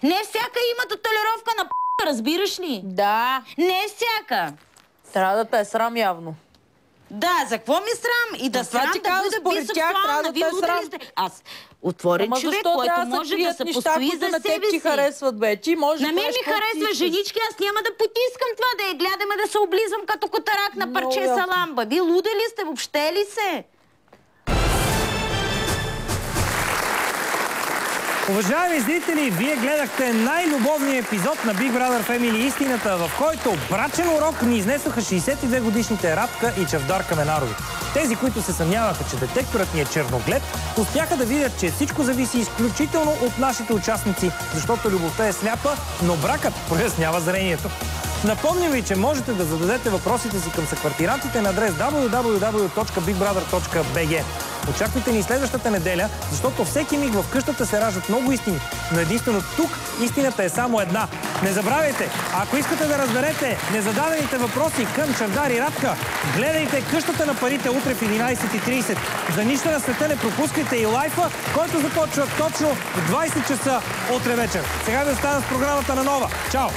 Не всяка има татуировка на разбираш ли? Да. Не всяка. Трябва да те е срам явно. Да, за какво ми срам? И да срам да бъде бисексуална. Вие лудали сте. Аз отворен човек, който може да се постои за себе си. Харесват, бе. Ти може на мен ми харесва женички, аз няма да потискам това да я гледаме да се облизвам като котарак на парче саламба. Вие лудали сте, въобще ли се? Уважаеми зрители, вие гледахте най-любовния епизод на Big Brother Family Истината, в който брачен урок ни изнесоха 62-годишните Радка и Чавдар Каменаров. Тези, които се съмняваха, че детекторът ни е черноглед, успяха да видят, че всичко зависи изключително от нашите участници, защото любовта е сляпа, но бракът прояснява зрението. Напомням ви, че можете да зададете въпросите си към съквартирантите на адрес www.bigbrother.bg. Очаквайте ни следващата неделя, защото всеки миг в къщата се раждат много истини, но единствено тук истината е само една. Не забравяйте, ако искате да разберете незададените въпроси към Чавдар и Радка, гледайте къщата на парите утре в 11:30. За нищо на света не пропускайте и лайфа, който започва точно в 20 часа утре вечер. Сега ви остана с програмата на Нова. Чао!